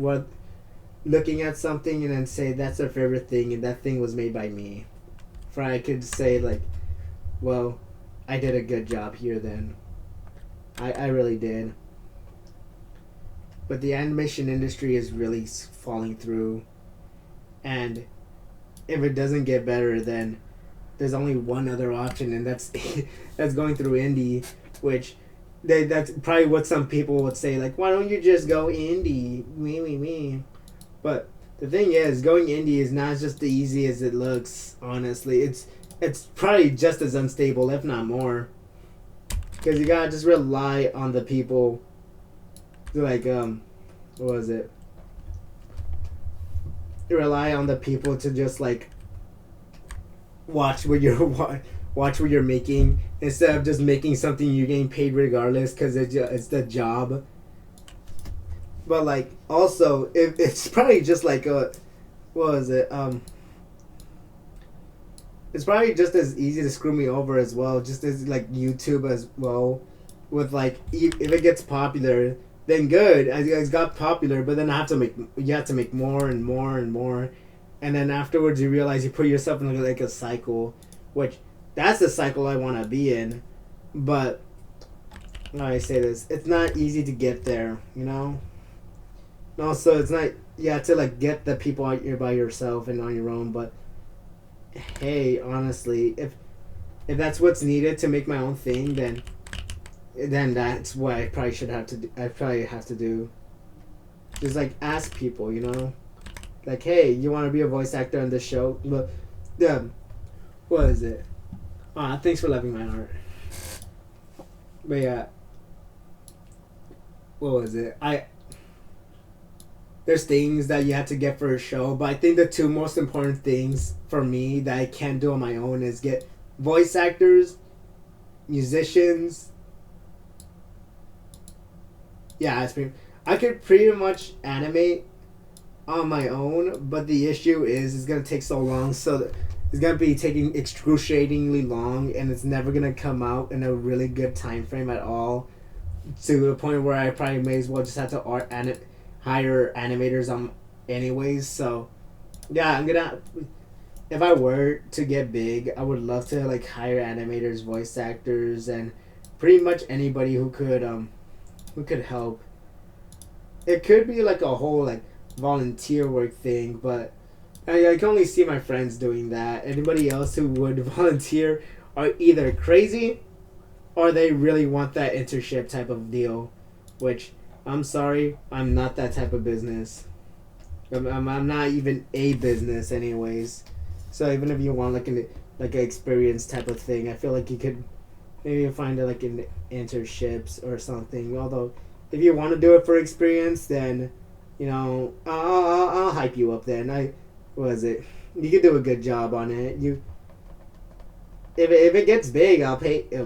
something and then say that's their favorite thing and that thing was made by me. For I could say like, well, I did a good job here then. I really did. But the animation industry is really falling through, and if it doesn't get better, then there's only one other option, and that's that's going through indie, which that's probably what some people would say, like, why don't you just go indie? Me. But the thing is, going indie is not just the easy as it looks, honestly. It's probably just as unstable, if not more. Because you gotta just rely on the people to, like, what was it? You rely on the people to just, like, watch what you're making, instead of just making something you're getting paid regardless, because it's the job. But like, also, it's probably just like what was it? It's probably just as easy to screw me over as well, just as like YouTube as well. With like, if it gets popular, then good. It's got popular, but then you have to make more and more and more, and then afterwards you realize you put yourself in like a cycle, which that's the cycle I want to be in. But how I say this, it's not easy to get there, you know. Also, it's not, you have to like get the people out here by yourself and on your own. But hey, honestly, if that's what's needed to make my own thing, then that's what I probably have to do. Just like ask people, you know, like, hey, you want to be a voice actor on this show? But what is it? Thanks for loving my art. But yeah, what was it? I There's things that you have to get for a show, but I think the two most important things for me that I can't do on my own is get voice actors, musicians. Yeah, I could pretty much animate on my own, but the issue is it's gonna take so long, so it's gonna be taking excruciatingly long, and it's never gonna come out in a really good time frame at all. To the point where I probably may as well just have to hire animators on anyways. So yeah, I'm gonna if I were to get big, I would love to like hire animators, voice actors, and pretty much anybody who could help. It could be like a whole like volunteer work thing, but I can only see my friends doing that. Anybody else who would volunteer are either crazy or they really want that internship type of deal, which I'm sorry, I'm not that type of business. I'm not even a business anyways. So even if you want like an experience type of thing, I feel like you could maybe find it like in internships or something. Although if you want to do it for experience, then I'll hype you up. Then what is it? You can do a good job on it. If it gets big, I'll pay. I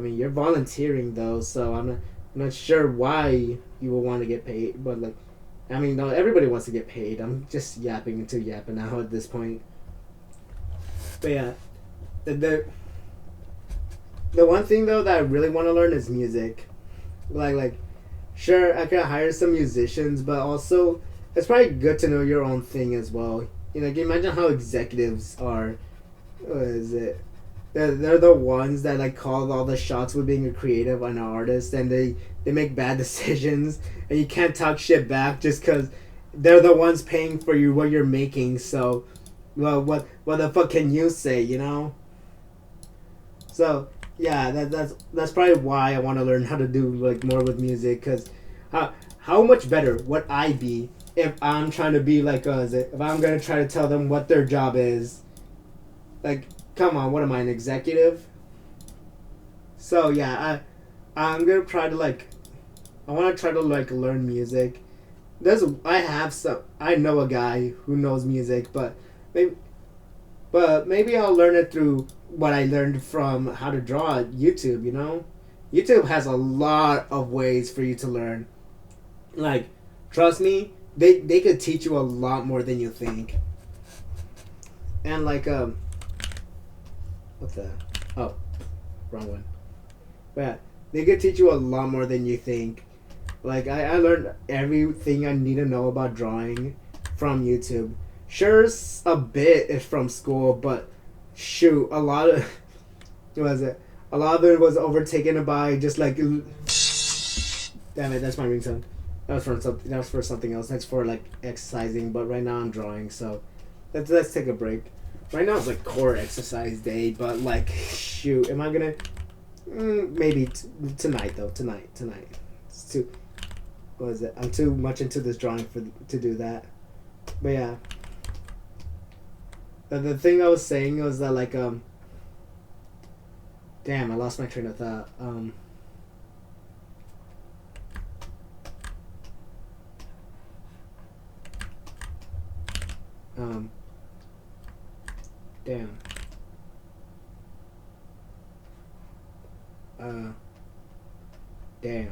mean, you're volunteering though, so I'm not sure why you will want to get paid, but like, I mean, no, everybody wants to get paid. I'm just yapping out at this point. But yeah, the the, the one thing though that I really want to learn is music. Like, sure, I could hire some musicians, but also it's probably good to know your own thing as well. Can you imagine how executives are? What is it? They're the ones that like call all the shots with being a creative and an artist, and they make bad decisions, and you can't talk shit back just because they're the ones paying for you what you're making. So, well, what the fuck can you say? So yeah, that's probably why I want to learn how to do like more with music, because how much better would I be if I'm trying to be like if I'm gonna try to tell them what their job is, like. Come on, what am I, an executive? So yeah, I'm gonna try to like, I want to try to like learn music. I know a guy who knows music, but maybe I'll learn it through what I learned from how to draw at YouTube. YouTube has a lot of ways for you to learn. Like, trust me, they could teach you a lot more than you think. And like what the? Oh, wrong one. But yeah, they could teach you a lot more than you think. Like, I learned everything I need to know about drawing from YouTube. Sure, a bit is from school, but shoot, a lot of what was it? A lot of it was overtaken by just like, damn it, that's my ringtone. That was for something. That was for something else. That's for like exercising. But right now I'm drawing, so let's take a break. Right now it's like core exercise day, but like, shoot, am I gonna? Maybe tonight though. Tonight. It's too. What is it? I'm too much into this drawing to do that. But yeah. The thing I was saying was that like damn, I lost my train of thought. Damn. Damn.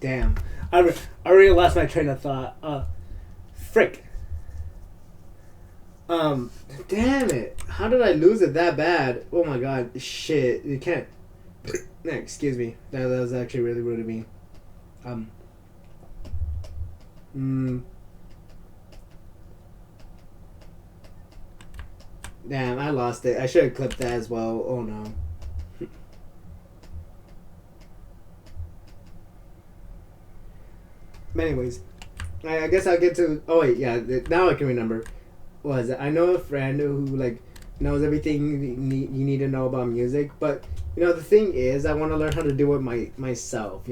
Damn. I really lost my train of thought. Frick. Damn it. How did I lose it that bad? Oh my god. Shit. You can't. Excuse me. That was actually really rude of me. Damn, I lost it. I should have clipped that as well. Oh no. But anyways, I guess I'll get to. Oh wait, yeah. Now I can remember. Was I know a friend who like knows everything you need to know about music, but the thing is, I want to learn how to do it myself.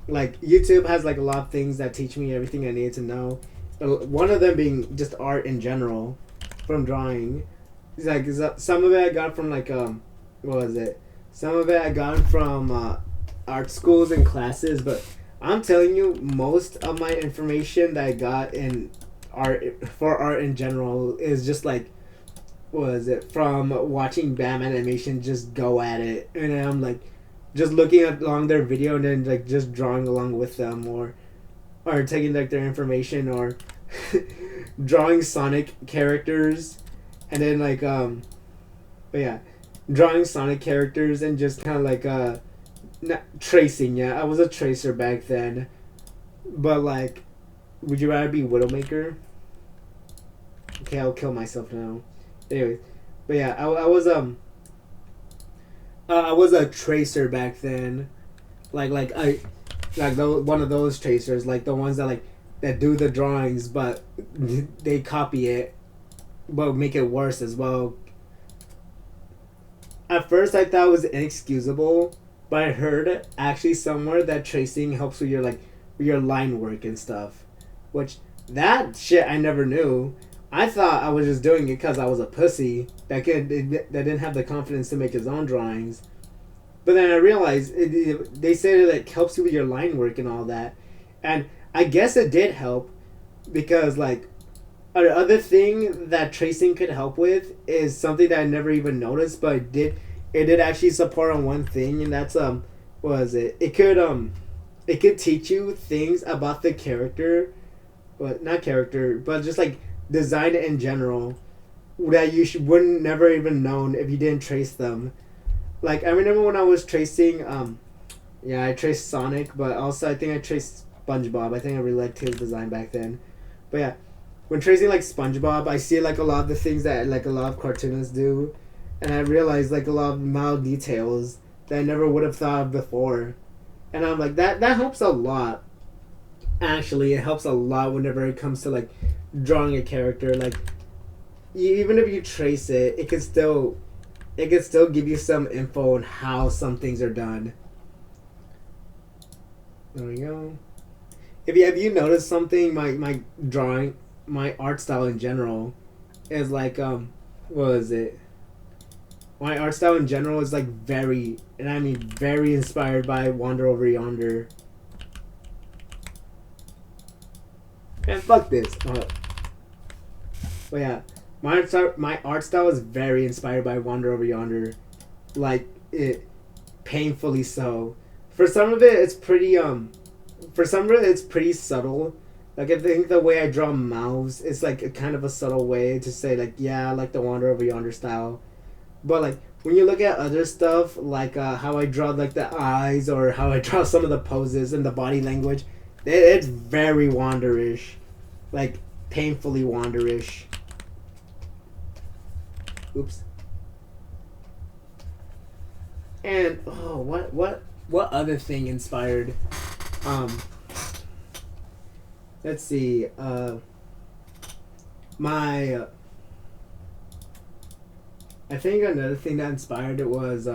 Like YouTube has like a lot of things that teach me everything I need to know. One of them being just art in general, from drawing. It's like some of it I got from like what was it? Some of it I got from art schools and classes, but I'm telling you, most of my information that I got in art for art in general is just like what was it from watching BAM animation just go at it, and then I'm like just looking at along their video and then like just drawing along with them, or taking like their information, or drawing Sonic characters, and then like but yeah, drawing Sonic characters and just kind of like not tracing. Yeah, I was a tracer back then, but like, would you rather be Widowmaker? Okay, I'll kill myself now. Anyways, but yeah, I was a tracer back then, like I like one of those tracers, like the ones that like that do the drawings, but they copy it, but make it worse as well. At first, I thought it was inexcusable, but I heard actually somewhere that tracing helps with your like with your line work and stuff, which that shit I never knew. I thought I was just doing it because I was a pussy that didn't have the confidence to make his own drawings. But then I realized they said it like helps you with your line work and all that, and I guess it did help because like another thing that tracing could help with is something that I never even noticed, but it did actually support on one thing, and that's what was it? It could teach you things about the character, but not character, but just like design in general that you wouldn't never even known if you didn't trace them. Like I remember when I was tracing, yeah, I traced Sonic, but also I think I traced SpongeBob. I think I really liked his design back then. But yeah, when tracing like SpongeBob, I see like a lot of the things that like a lot of cartoonists do, and I realize like a lot of mild details that I never would have thought of before, and I'm like that helps a lot. Actually, it helps a lot whenever it comes to like drawing a character. Like even if you trace it, it could still give you some info on how some things are done. There we go. If you have you noticed something, my drawing, my art style in general, is like what was it? My art style in general is like very, and I mean very inspired by Wander Over Yonder. And fuck this. But yeah, my art style is very inspired by Wander Over Yonder, like it, painfully so. For some of it, it's pretty for some of it, it's pretty subtle. Like I think the way I draw mouths is like a kind of a subtle way to say like yeah, I like the Wander Over Yonder style. But like when you look at other stuff, like how I draw like the eyes or how I draw some of the poses and the body language, it's very Wanderish, like painfully Wanderish. Oops. And oh, what other thing inspired? Um, let's see. My I think another thing that inspired it was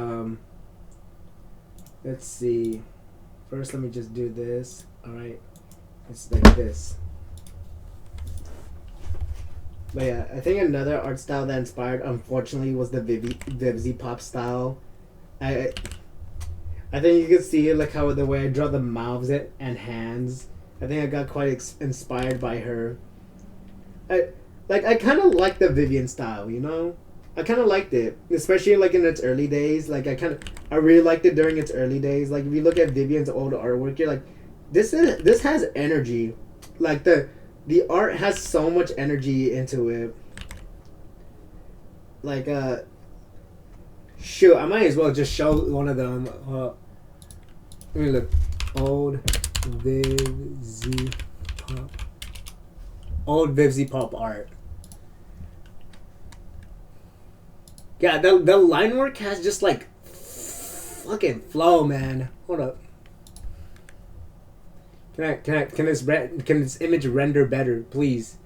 let's see. First, let me just do this. All right, it's like this. But yeah, I think another art style that inspired, unfortunately, was the Vivziepop style. I I think you can see like how the way I draw the mouths and hands. I think I got quite inspired by her. I I kind of like the Vivian style, you know. I kind of liked it, especially like in its early days. Like I really liked it during its early days. Like if you look at Vivian's old artwork, you're like, this has energy. Like the art has so much energy into it. Like shoot, I might as well just show one of them. Let me look. Old Vivziepop. Old Vivziepop art. Yeah, the line work has just like fucking flow, man. Hold up. Can this image render better, please?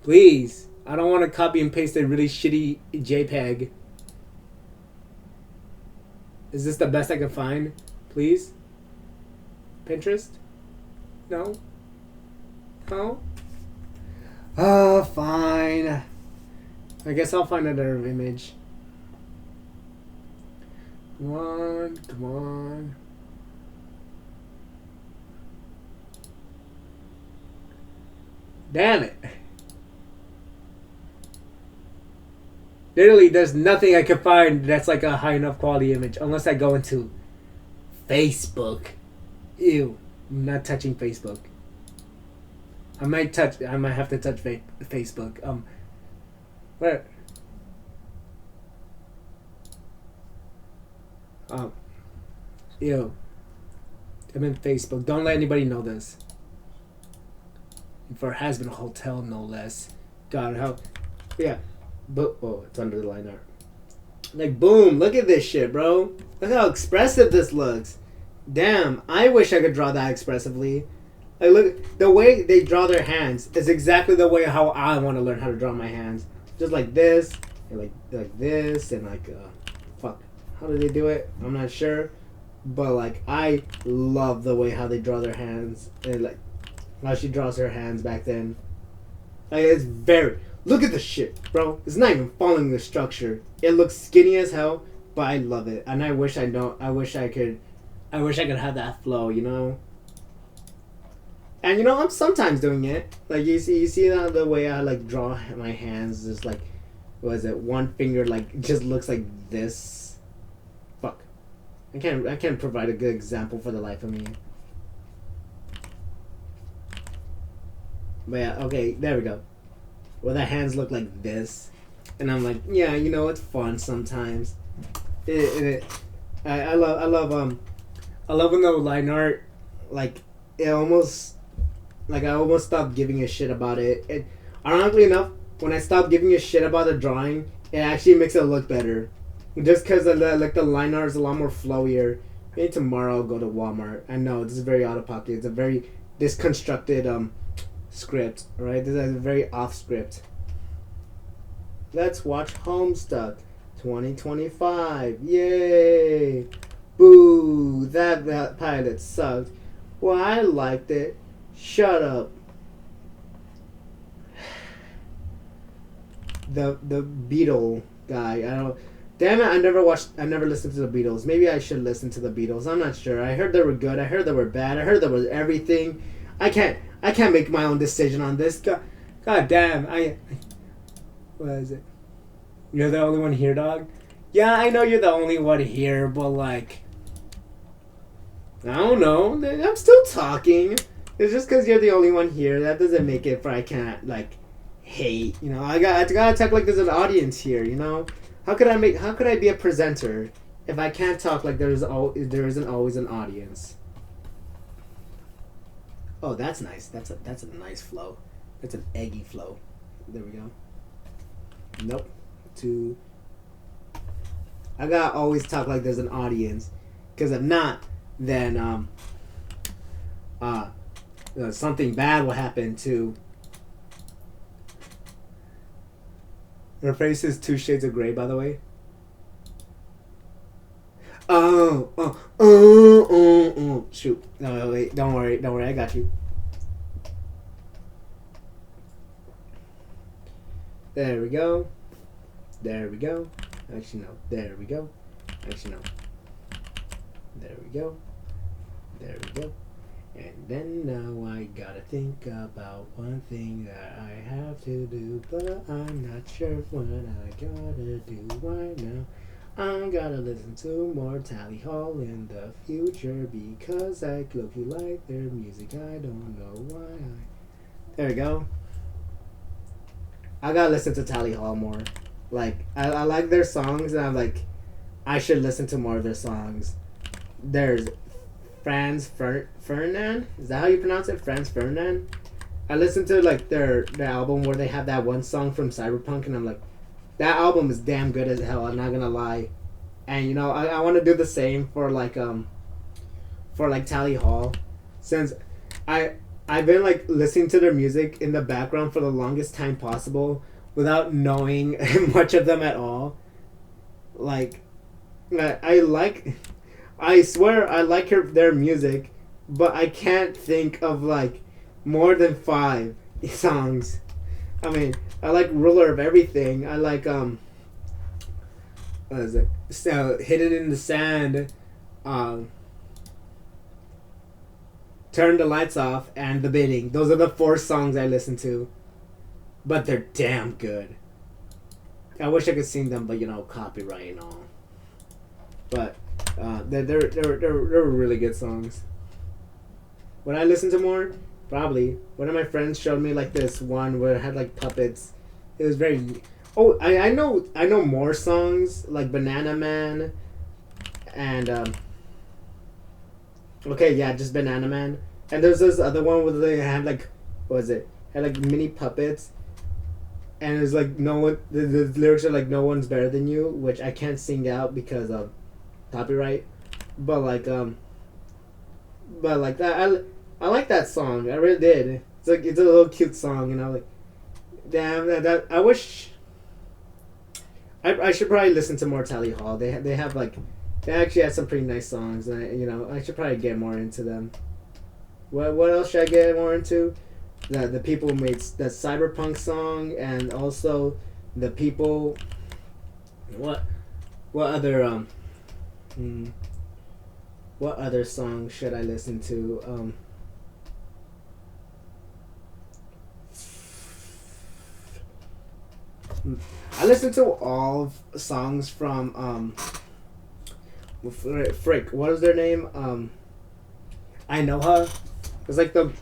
Please. I don't want to copy and paste a really shitty JPEG. Is this the best I can find? Please? Pinterest? No? No? Oh, fine. I guess I'll find another image. Come on, come on. Damn it. Literally, there's nothing I can find that's like a high enough quality image unless I go into Facebook. Ew. I'm not touching Facebook. I might have to touch Facebook. Where? Ew. I'm in Facebook. Don't let anybody know this. For has been a hotel, no less. God, how? Yeah. But oh, it's under the line art. Like, boom! Look at this shit, bro. Look how expressive this looks. Damn, I wish I could draw that expressively. Like, look, the way they draw their hands is exactly the way how I want to learn how to draw my hands. Just like this, and like this, and like, fuck. How do they do it? I'm not sure. But, like, I love the way how they draw their hands. And, like, how she draws her hands back then. Like, it's very... Look at the shit, bro. It's not even following the structure. It looks skinny as hell, but I love it. And I wish I could have that flow, you know? And, you know, I'm sometimes doing it. Like, you see the way I, like, draw my hands is, like... What is it? One finger, like, just looks like this. Fuck. I can't provide a good example for the life of me. But yeah, okay, there we go. Well, the hands look like this, and I'm like, yeah, you know, it's fun sometimes. I love when the line art, like, it almost, like, I almost stopped giving a shit about it. Ironically enough, when I stopped giving a shit about the drawing, it actually makes it look better. Just because like the line art is a lot more flowier. Maybe tomorrow I'll go to Walmart. I know this is very out of pocket. It's a very disconstructed script. Right? This is a very off script. Let's watch Homestuck 2025. Yay! Boo! That pilot sucked. Well, I liked it. Shut up. The Beatle guy. I don't. Damn it! I never listened to the Beatles. Maybe I should listen to the Beatles. I'm not sure. I heard they were good. I heard they were bad. I heard there was everything. I can't make my own decision on this. God damn. What is it? You're the only one here, dog? Yeah, I know you're the only one here, but like, I don't know. I'm still talking. It's just because you're the only one here. That doesn't make it for I can't like hate. You know, I gotta talk like there's an audience here. You know. How could I be a presenter if I can't talk like there isn't always an audience? Oh, that's nice. That's a nice flow. That's an eggy flow. There we go. Nope. I gotta always talk like there's an audience, because if not, then something bad will happen to. Her face is 2 shades of gray, by the way. Shoot. No, wait. Don't worry. I got you. There we go. Actually, no. There we go. Actually, no. There we go. And then now I gotta think about one thing that I have to do, but I'm not sure what I gotta do right now. I'm gonna listen to more Tally Hall in the future because I low-key like their music. I don't know why. There we go. I gotta listen to Tally Hall more. Like, I like their songs, and I'm like, I should listen to more of their songs. There's Franz Ferdinand? Is that how you pronounce it? Franz Ferdinand? I listened to like their album where they have that one song from Cyberpunk, and I'm like, that album is damn good as hell, I'm not gonna lie. And you know, I want to do the same for like Tally Hall, since I've been like listening to their music in the background for the longest time possible without knowing much of them at all. Like, I swear I like their music, but I can't think of like more than 5 songs. I mean, I like Ruler of Everything. I like what is it? So, Hidden in the Sand, um, Turn the Lights Off, and The Bidding. Those are the four songs I listen to, but they're damn good. I wish I could sing them, but copyright and all. But they're really good songs. When I listen to more, probably one of my friends showed me like this one where it had like puppets. It was very. Oh, I know more songs like Banana Man, and okay, yeah, just Banana Man. And there's this other one where they had like, what was it? Had like mini puppets, and it was like no one. The lyrics are like no one's better than you, which I can't sing out because of copyright. But like that, I like that song. I really did. It's a little cute song, like damn that I wish. I should probably listen to more Tally Hall. They have like they actually have some pretty nice songs, and I should probably get more into them. What else should I get more into? The people made the cyberpunk song, and also the people. What what other hmm, what other song should I listen to? I listen to all songs from frick. What is their name? I know her. It's like the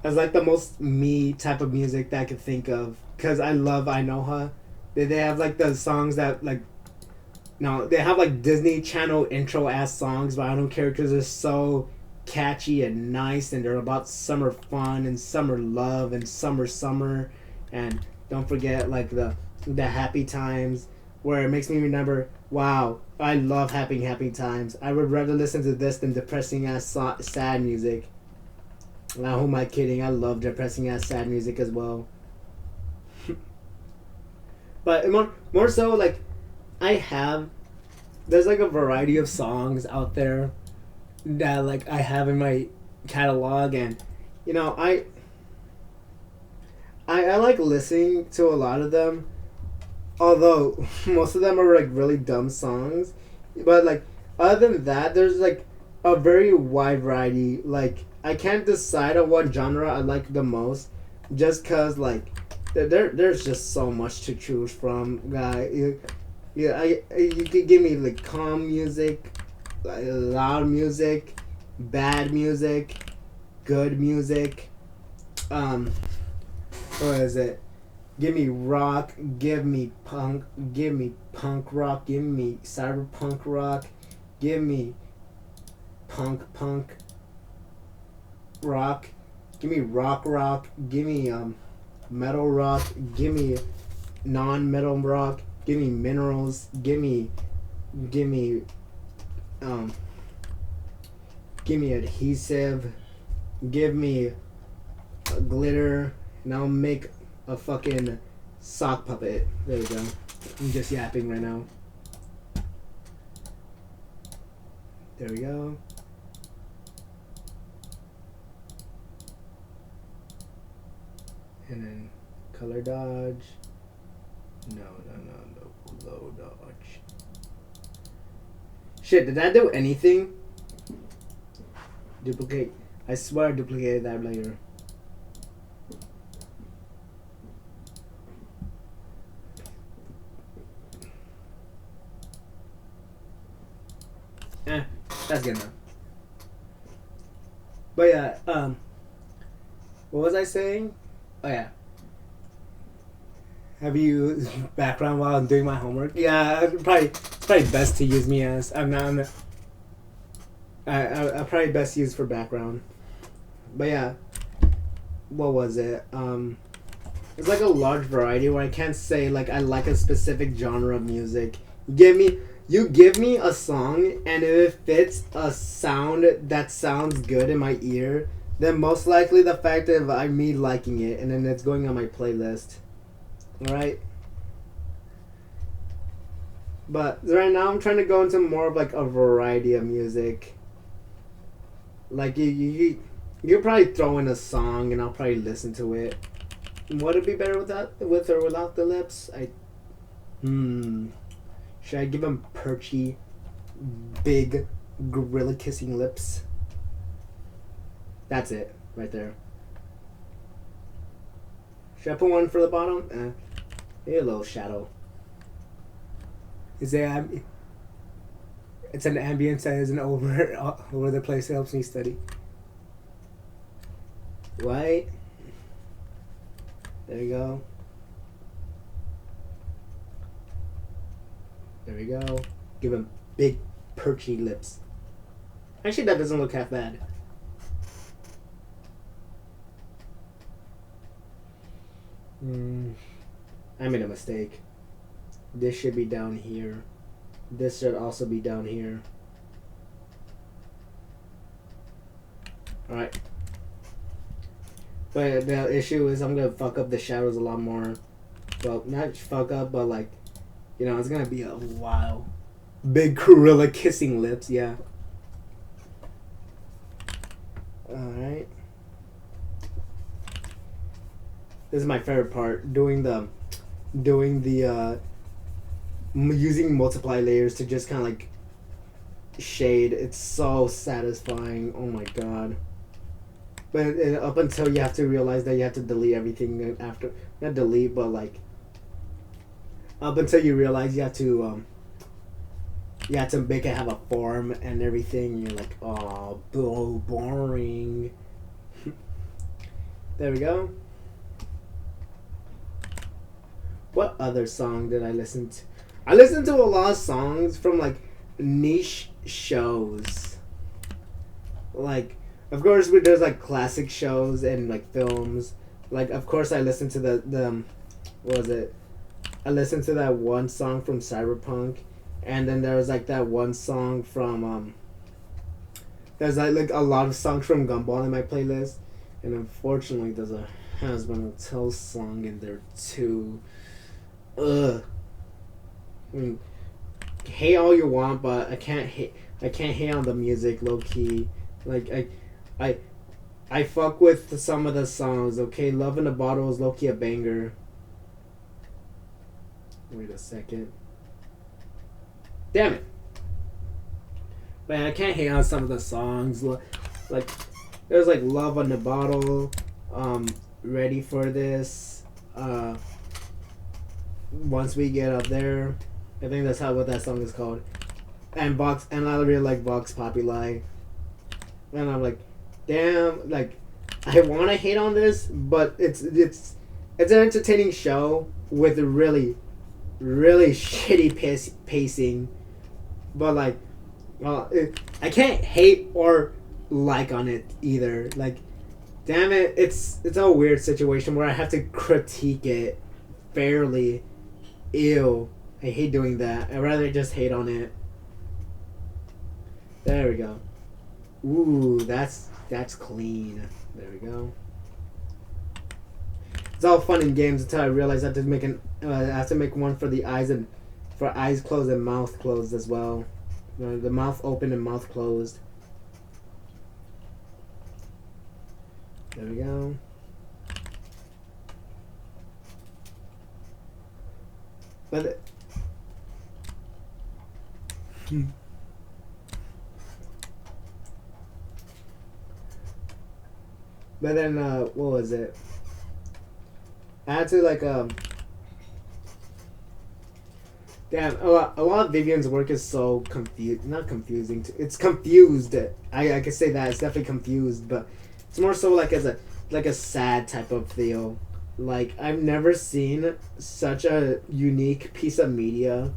it's like the most me type of music that I could think of because I love I know her. They have like the songs that like no they have like Disney Channel intro ass songs, but I don't care because they're so catchy and nice, and they're about summer fun and summer love and summer, and don't forget like the happy times where it makes me remember. Wow, I love happy times. I would rather listen to this than depressing ass sad music. Now, who am I kidding? I love depressing ass sad music as well. But more so like I have there's like a variety of songs out there that like I have in my catalog, and you know I like listening to a lot of them, although most of them are like really dumb songs, but like other than that there's like a very wide variety. Like I can't decide on what genre I like the most just cuz like there's just so much to choose from, guy. Yeah, you could give me like calm music, like loud music, bad music, good music. Um, what is it? Give me rock, give me punk rock, give me cyberpunk rock, give me punk rock, give me rock, give me metal rock, give me non-metal rock, give me minerals, give me um give me adhesive, give me glitter, and I'll make a fucking sock puppet. There we go. I'm just yapping right now. There we go. And then color dodge. No. Glow dodge. Shit, did that do anything? Duplicate. I swear I duplicated that later. That's good enough. But yeah, what was I saying? Oh yeah. Have you used background while I'm doing my homework? Yeah, it's probably best to use me as I'm not. I probably best use for background. But yeah, what was it? It's like a large variety where I can't say like I like a specific genre of music. You give me a song, and if it fits a sound that sounds good in my ear, then most likely the fact of me liking it, and then it's going on my playlist. Alright? But right now I'm trying to go into more of like a variety of music. Like you probably throw in a song and I'll probably listen to it. Would it be better with or without the lips? Should I give him perchy, big, gorilla kissing lips? That's it, right there. Should I put one for the bottom? Maybe a little shadow. It's an ambience that isn't over the place. It helps me study. White. There we go. There we go. Give him big, perchy lips. Actually, that doesn't look half bad. I made a mistake. This should be down here. This should also be down here. Alright. But the issue is I'm going to fuck up the shadows a lot more. Well, not fuck up, but like, you know, it's going to be a while. Big gorilla kissing lips, yeah. Alright. This is my favorite part. Doing the using multiply layers to just kind of like shade. It's so satisfying. Oh my god. But up until you have to realize that you have to delete everything after. Not delete, but like up until you realize you have to make it have a form and everything. You're like, oh, boring. There we go. What other song did I listen to? I listened to a lot of songs from like niche shows. Like, of course, there's like classic shows and like films. Like, of course, I listened to the what was it? I listened to that one song from Cyberpunk, and then there was like that one song from there's like a lot of songs from Gumball in my playlist, and unfortunately, there's a Husband Hotel song in there too. Ugh. I mean, hate all you want, but I can't hate on the music, low key. Like I fuck with some of the songs. Okay, Love in a Bottle is low key a banger. Wait a second. Damn it. But I can't hate on some of the songs. Like there's like Love in a Bottle, Ready for This, Once We Get Up There. I think that's what that song is called. And I really like Vox Populi. And I'm like, damn, like I want to hate on this, but it's an entertaining show with really shitty pacing. But like, I can't hate or like on it either. Like, damn it, it's a weird situation where I have to critique it fairly. Ew. I hate doing that. I'd rather just hate on it. There we go. Ooh, that's clean. There we go. It's all fun and games until I realize I have to make one for the eyes and for eyes closed and mouth closed as well. The mouth open and mouth closed. There we go. But but then what was it? I had to like damn, a lot of Vivian's work is so not confusing. It's confused. I could say that it's definitely confused, but it's more so like as a sad type of feel. Like, I've never seen such a unique piece of media.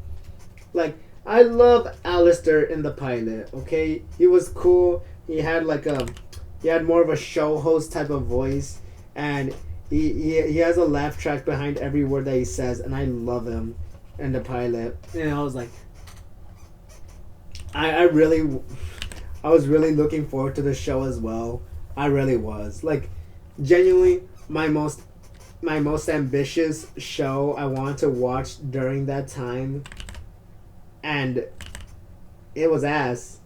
Like, I love Alistair in the pilot. Okay, he was cool. He had more of a show host type of voice, and he has a laugh track behind every word that he says, and I love him in the pilot. And I was like, I was really looking forward to the show as well. I really was. Like, genuinely, my most ambitious show I wanted to watch during that time, and it was ass.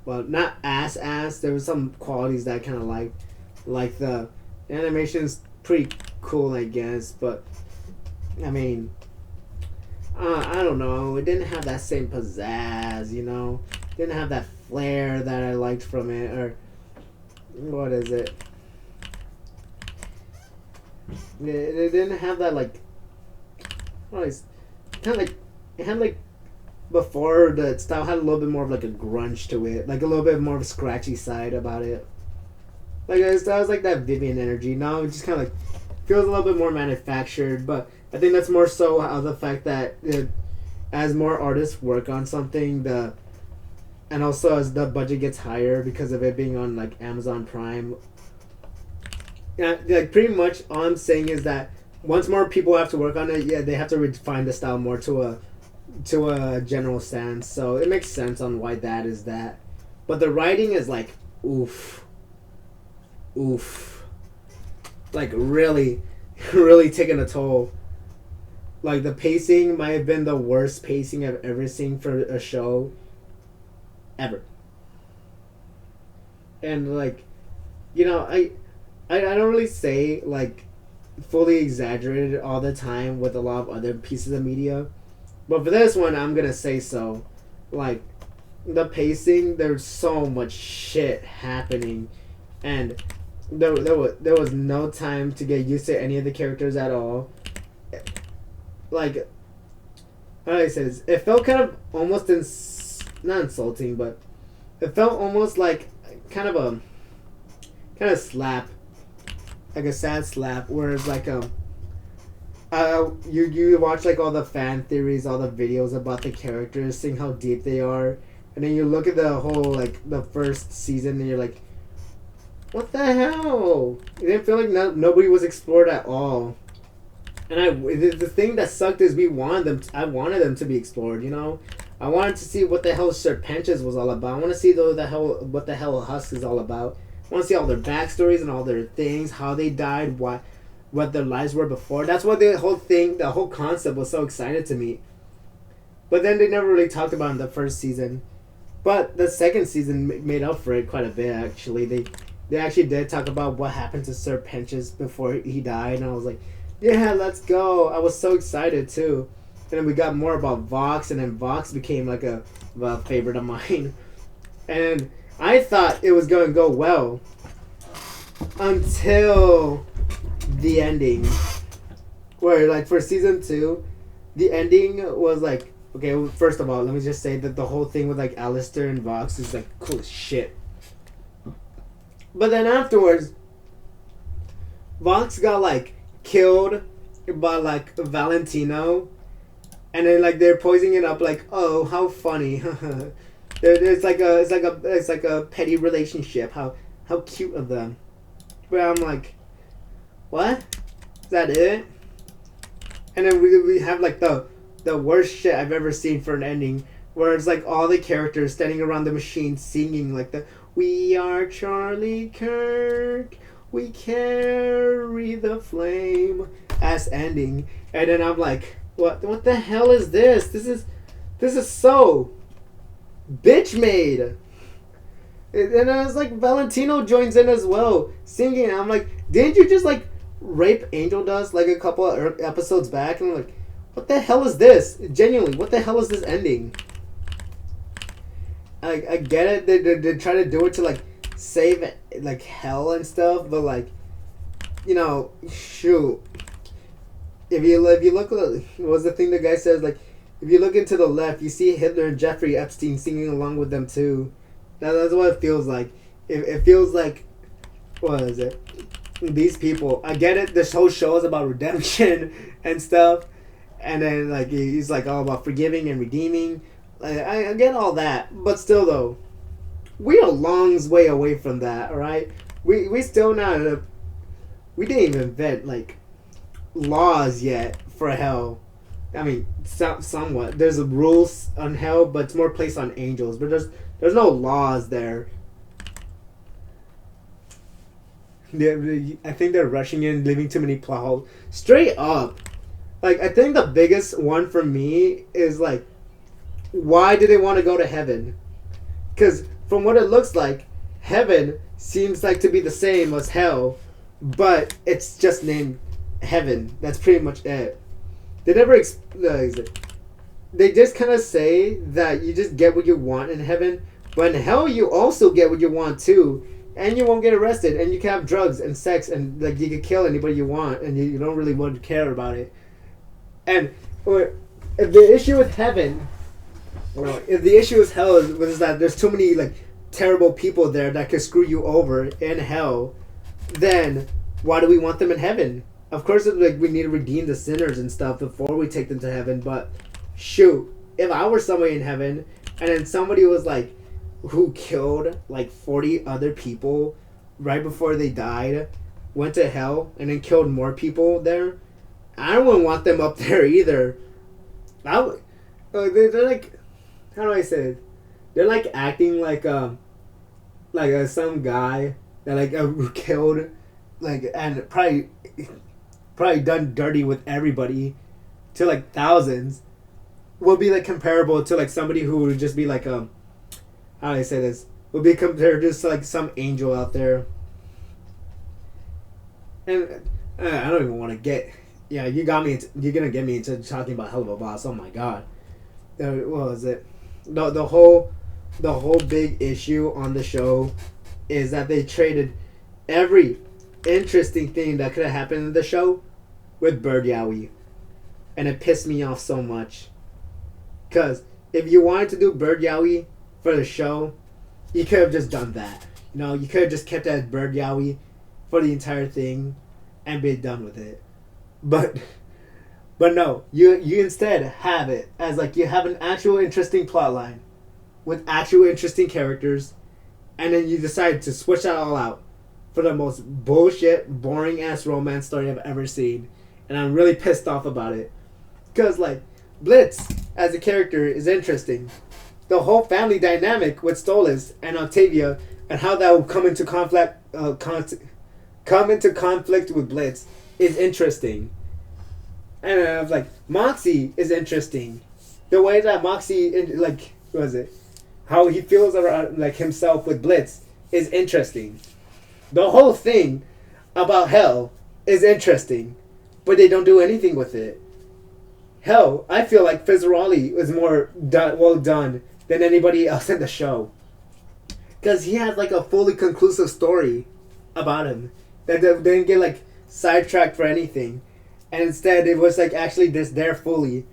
Well, not ass. There was some qualities that I kind of liked. Like the animation's pretty cool, I guess. But I mean, I don't know. It didn't have that same pizzazz, you know. Didn't have that flair that I liked from it, or what is it? It didn't have that like. Oh, it's kind of like it had like before the style had a little bit more of like a grunge to it, like a little bit more of a scratchy side about it. Like it was like that Vivian energy. Now it just kind of like feels a little bit more manufactured, but I think that's more so how the fact that as more artists work on something, and also as the budget gets higher because of it being on like Amazon Prime. Yeah, like pretty much all I'm saying is that once more people have to work on it, yeah, they have to refine the style more to a general stance. So it makes sense on why that is that. But the writing is like oof, oof, like really, really taking a toll. Like the pacing might have been the worst pacing I've ever seen for a show ever. And like, you know, I don't really say like fully exaggerated all the time with a lot of other pieces of media, but for this one I'm gonna say so. Like the pacing, there's so much shit happening, and there was no time to get used to any of the characters at all. Like how do I say this? It felt kind of almost not insulting, but it felt almost like kind of slap, like a sad slap. Whereas like you watch like all the fan theories, all the videos about the characters, seeing how deep they are, and then you look at the whole like the first season, and you're like, what the hell? It didn't feel like nobody was explored at all. And the thing that sucked is I wanted them to be explored. You know, I wanted to see what the hell Serpentius was all about. I want to see what the hell Husk is all about. I want to see all their backstories and all their things, how they died, what their lives were before. That's what the whole concept was so excited to me. But then they never really talked about it in the first season. But the second season made up for it quite a bit. Actually, they actually did talk about what happened to Serpentius before he died, and I was like, yeah, let's go. I was so excited too. And then we got more about Vox, and then Vox became like a favorite of mine. And I thought it was going to go well until the ending. Where, like, for season 2, the ending was like, okay, well, first of all, let me just say that the whole thing with like Alistair and Vox is like cool as shit. But then afterwards, Vox got like killed by like Valentino, and then like they're poisoning it up like, oh, how funny. it's like a petty relationship. How cute of them. But I'm like, what? Is that it? And then we have like the worst shit I've ever seen for an ending, where it's like all the characters standing around the machine singing like the "We are Charlie Kirk, we carry the flame" ass ending. And then I'm like, what the hell is this? This is so bitch made. And I was like, Valentino joins in as well, singing. I'm like, didn't you just like rape Angel Dust like a couple of episodes back? And I'm like, what the hell is this? Genuinely, what the hell is this ending? I get it. They try to do it to like save like hell and stuff, but like, you know, shoot. If you look, what was the thing the guy says? Like, if you look into the left, you see Hitler and Jeffrey Epstein singing along with them too. That's what it feels like. It feels like, what is it? These people. I get it. This whole show is about redemption and stuff, and then like he's like all about forgiving and redeeming. Like, I get all that, but still though, we are a long way away from that. All right, we still not. We didn't even invent like laws yet for hell. I mean, somewhat. There's rules on hell, but it's more placed on angels. But there's no laws there. I think they're rushing in, leaving too many plot holes. Straight up, like I think the biggest one for me is like, why do they want to go to heaven? Because from what it looks like, heaven seems like to be the same as hell, but it's just named heaven. That's pretty much it. They never they just kind of say that you just get what you want in heaven, but in hell you also get what you want too, and you won't get arrested, and you can have drugs and sex, and like you can kill anybody you want, and you don't really want to care about it. And or if the issue with heaven, well, if the issue with hell is that there's too many like terrible people there that could screw you over in hell, then why do we want them in heaven? Of course, like we need to redeem the sinners and stuff before we take them to heaven. But shoot, if I were somebody in heaven and then somebody was like, who killed like 40 other people right before they died, went to hell and then killed more people there, I wouldn't want them up there either. I would, they're like, how do I say it? They're like acting like some guy that like who killed like and probably done dirty with everybody to like thousands will be like comparable to like somebody who would just be like how do I say this, would be compared just like some angel out there. And I don't even want to get, yeah, you're gonna get me into talking about Hell of a Boss. Oh my god. What was it? The whole big issue on the show is that they traded every interesting thing that could have happened in the show with Bird Yowie, and it pissed me off so much. Cause if you wanted to do Bird Yowie for the show, you could have just done that. You know, you could have just kept it as Bird Yowie for the entire thing and been done with it. But no, you instead have it as like you have an actual interesting plot line with actual interesting characters, and then you decide to switch that all out for the most bullshit, boring ass romance story I've ever seen, and I'm really pissed off about it. Cause like Blitz as a character is interesting. The whole family dynamic with Stolas and Octavia and how that will come into conflict with Blitz is interesting. And I was like, Moxie is interesting. The way that Moxie, like, what was it? How he feels around, like, himself with Blitz is interesting. The whole thing about Hell is interesting, but they don't do anything with it. Hell, I feel like Fizzaroli was more well done than anybody else in the show. Because he has, like, a fully conclusive story about him that didn't get, like, sidetracked for anything. And instead, it was like actually this there fully.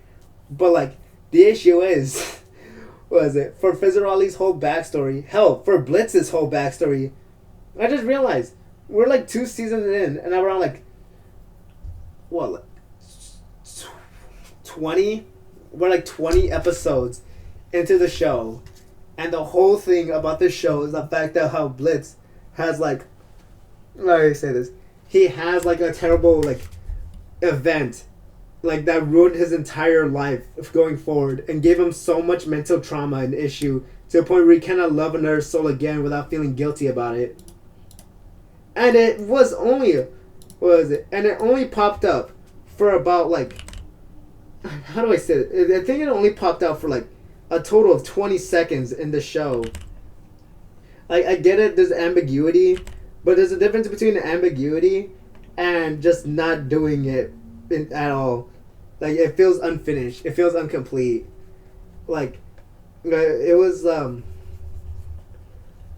But like, the issue is, what was it? For Fizzaroli's whole backstory, hell, for Blitz's whole backstory, I just realized we're like 2 seasons in, and I'm around like, what, like 20? We're like 20 episodes into the show. And the whole thing about this show is the fact that how Blitz has like, how do I say this? He has like a terrible like event like that ruined his entire life going forward and gave him so much mental trauma and issue to the point where he cannot love another soul again without feeling guilty about it. And it was only, what was it? And it only popped up for about like, how do I say it? I think it only popped out for like a total of 20 seconds in the show. Like, I get it, there's ambiguity, but there's a difference between ambiguity and just not doing it at all. Like, it feels unfinished. It feels incomplete. Like, it was,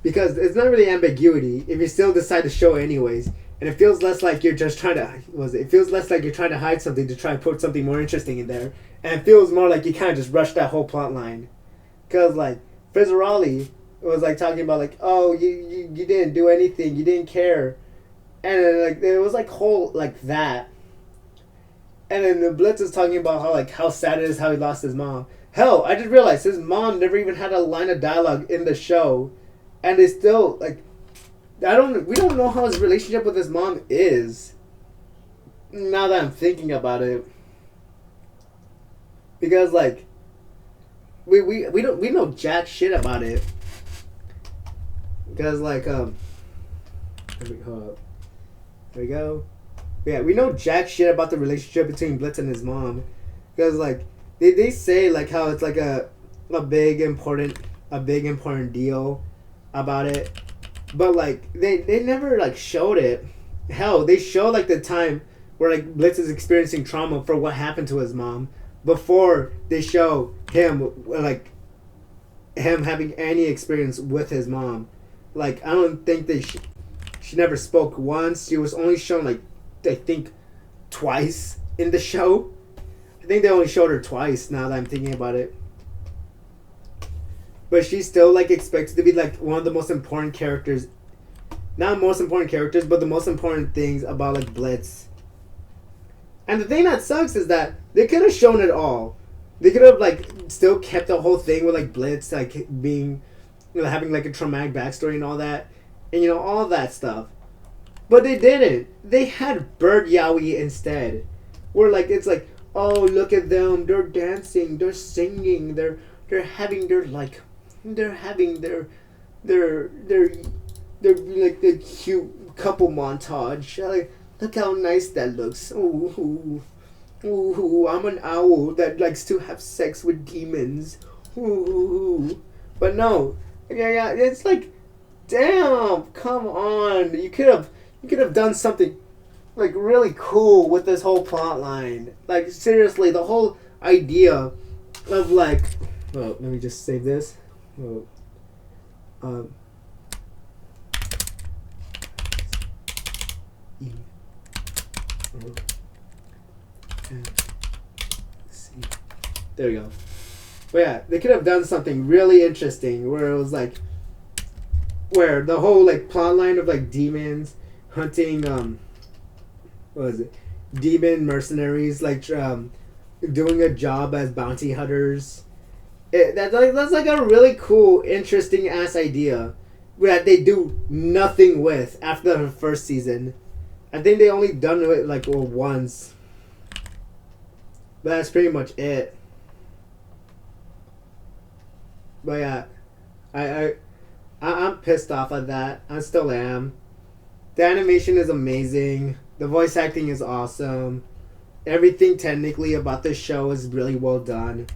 because it's not really ambiguity if you still decide to show it anyways. And it feels less like you're just trying to, it feels less like you're trying to hide something to try and put something more interesting in there. And it feels more like you kind of just rushed that whole plot line. Because, like, Fizzaroli was, like, talking about, like, oh, you didn't do anything. You didn't care. And then, like, it was, like, whole, like, that. And then the Blitz is talking about how sad it is how he lost his mom. Hell, I just realized his mom never even had a line of dialogue in the show. And they still, like, we don't know how his relationship with his mom is. Now that I'm thinking about it. Because, like, we know jack shit about it. Because, like, hold up. There we go. Yeah, we know jack shit about the relationship between Blitz and his mom. Because, like, they say, like, how it's, like, a big important deal about it. But, like, they never, like, showed it. Hell, they showed, like, the time where like Blitz is experiencing trauma for what happened to his mom before they show him like him having any experience with his mom. Like I don't think she never spoke once. She was only shown like I think twice in the show. I think they only showed her twice now that I'm thinking about it. But she's still like expected to be like one of the most important characters. Not most important characters, but the most important things about like Blitz. And the thing that sucks is that they could have shown it all. They could have like still kept the whole thing with like Blitz like being, having like a traumatic backstory and all that, and all that stuff. But they didn't. They had Bird Yowie instead, where like it's like, oh look at them, they're dancing, they're singing, they're having their like, they're having their like the cute couple montage. Like, look how nice that looks. Ooh. Ooh, I'm an owl that likes to have sex with demons. Ooh. But no. Yeah, it's like, damn, come on. You could have done something like really cool with this whole plot line. Like seriously, the whole idea of like, well, let me just save this. Oh, there we go. But yeah, they could have done something really interesting where it was like, where the whole like plot line of like demons hunting, what was it? Demon mercenaries like doing a job as bounty hunters. That's like a really cool, interesting ass idea that they do nothing with after the first season. I think they only done it like once. But that's pretty much it. But yeah, I'm pissed off at that. I still am. The animation is amazing. The voice acting is awesome. Everything technically about this show is really well done.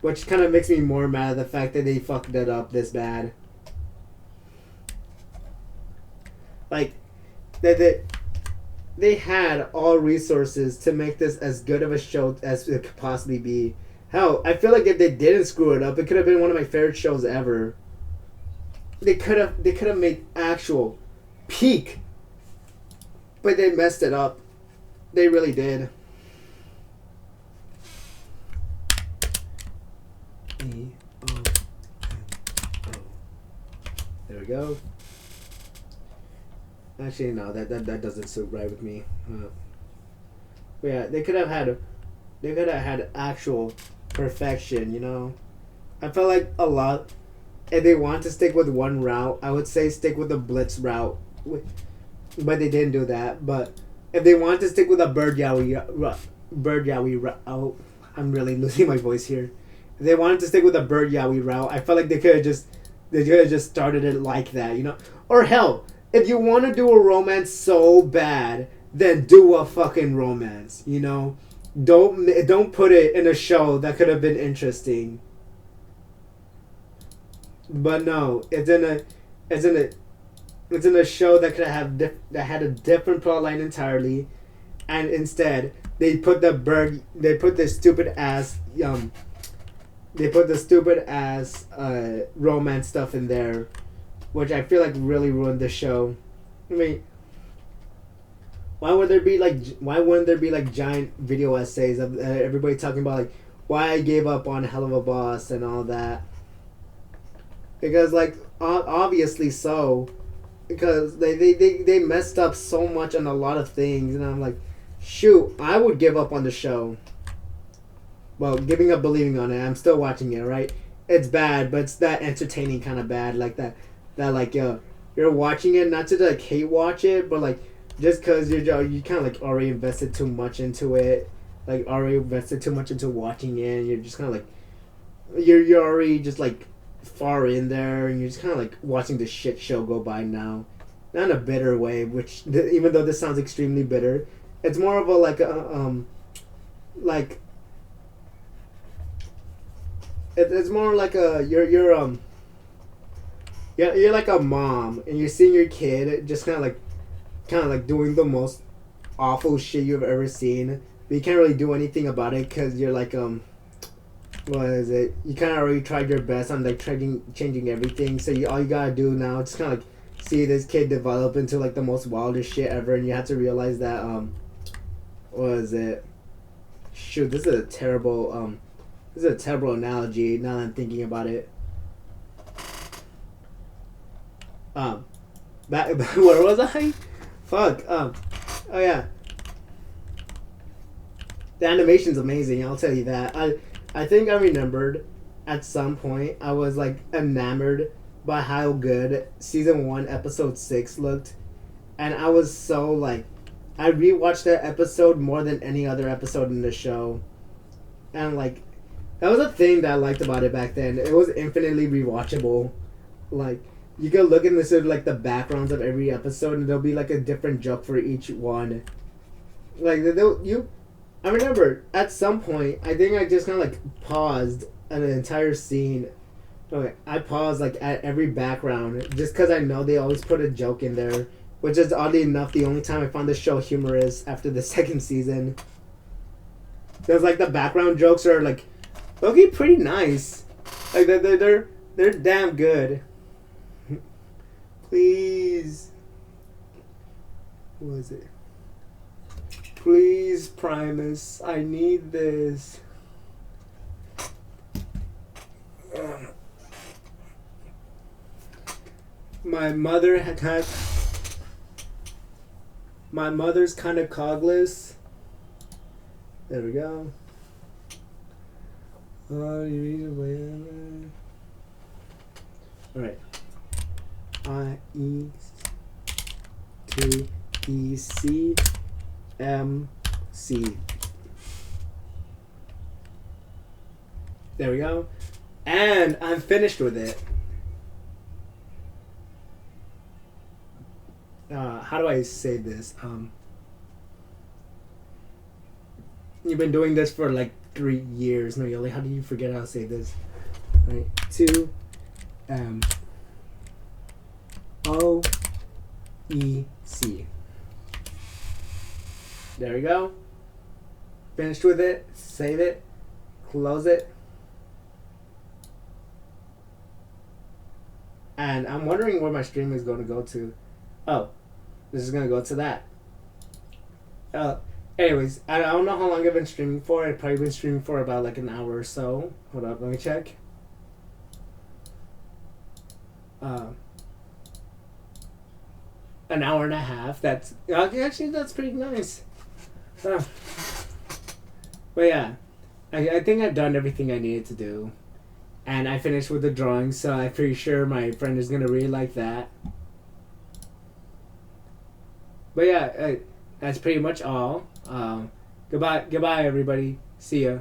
Which kind of makes me more mad at the fact that they fucked it up this bad. Like, they had all resources to make this as good of a show as it could possibly be. Hell, I feel like if they didn't screw it up, it could have been one of my favorite shows ever. They could have made actual peak, but they messed it up. They really did. E-O-N-O. There we go. Actually, no, that doesn't suit right with me. But yeah, they could have had actual perfection. I felt like a lot. If they want to stick with one route, I would say stick with the Blitz route. But they didn't do that. But if they want to stick with a Bird Yowie route, oh, I'm really losing my voice here. If they wanted to stick with a Bird Yowie route, I felt like they could have just started it like that, Or hell, if you want to do a romance so bad, then do a fucking romance, Don't put it in a show that could have been interesting. But no, it's in a show that could have that had a different plot line entirely, and instead they put the stupid ass romance stuff in there, which I feel like really ruined the show. I mean, why wouldn't there be like giant video essays of everybody talking about like why I gave up on Hell of a Boss and all that? Because like obviously so, because they messed up so much on a lot of things, and I'm like, shoot, I would give up on the show. Well, giving up believing on it. I'm still watching it, right? It's bad, but it's that entertaining kind of bad, like that like you're watching it not to like hate watch it, but like just because you kind of like already invested too much into it, like already invested too much into watching it, and you're just kind of like you're already just like far in there, and you're just kind of like watching the shit show go by now, not in a bitter way, which even though this sounds extremely bitter, it's more of a like it's more like you're like a mom, and you're seeing your kid just kind of like doing the most awful shit you've ever seen, but you can't really do anything about it because you're like what is it? You kind of already tried your best on like changing everything. So all you gotta do now is kind of like see this kid develop into like the most wildest shit ever, and you have to realize that what is it? Shoot, this is a terrible analogy. Now that I'm thinking about it. Back where was I? Fuck. Oh yeah. The animation's amazing. I'll tell you that. I think I remembered at some point I was like enamored by how good season 1 episode 6 looked, and I was so like I rewatched that episode more than any other episode in the show, and like that was a thing that I liked about it back then. It was infinitely rewatchable. Like you could look in this like the backgrounds of every episode, and there'll be like a different joke for each one. Like I remember at some point I think I just kind of like paused an entire scene. Okay, I paused like at every background just because I know they always put a joke in there, which is oddly enough the only time I found the show humorous after the second season. Because like the background jokes are like, okay, pretty nice. Like they're damn good. Please, what was it? Please, Primus, I need this. My mother's kind of cogless. There we go. Oh, you read away. All right. IE2ECMC. There we go. And I'm finished with it. How do I say this? You've been doing this for like 3 years, no, Yoli. How do you forget how to say this? Right, 2 OEC. There we go. Finished with it. Save it. Close it. And I'm wondering where my stream is going to go to. Oh, this is going to go to that. Anyways, I don't know how long I've been streaming for. I've probably been streaming for about like an hour or so. Hold up, let me check. An hour and a half. That's actually that's pretty nice. But yeah, I think I've done everything I needed to do, and I finished with the drawing. So I'm pretty sure my friend is gonna really like that. But yeah, that's pretty much all. Goodbye, everybody. See ya.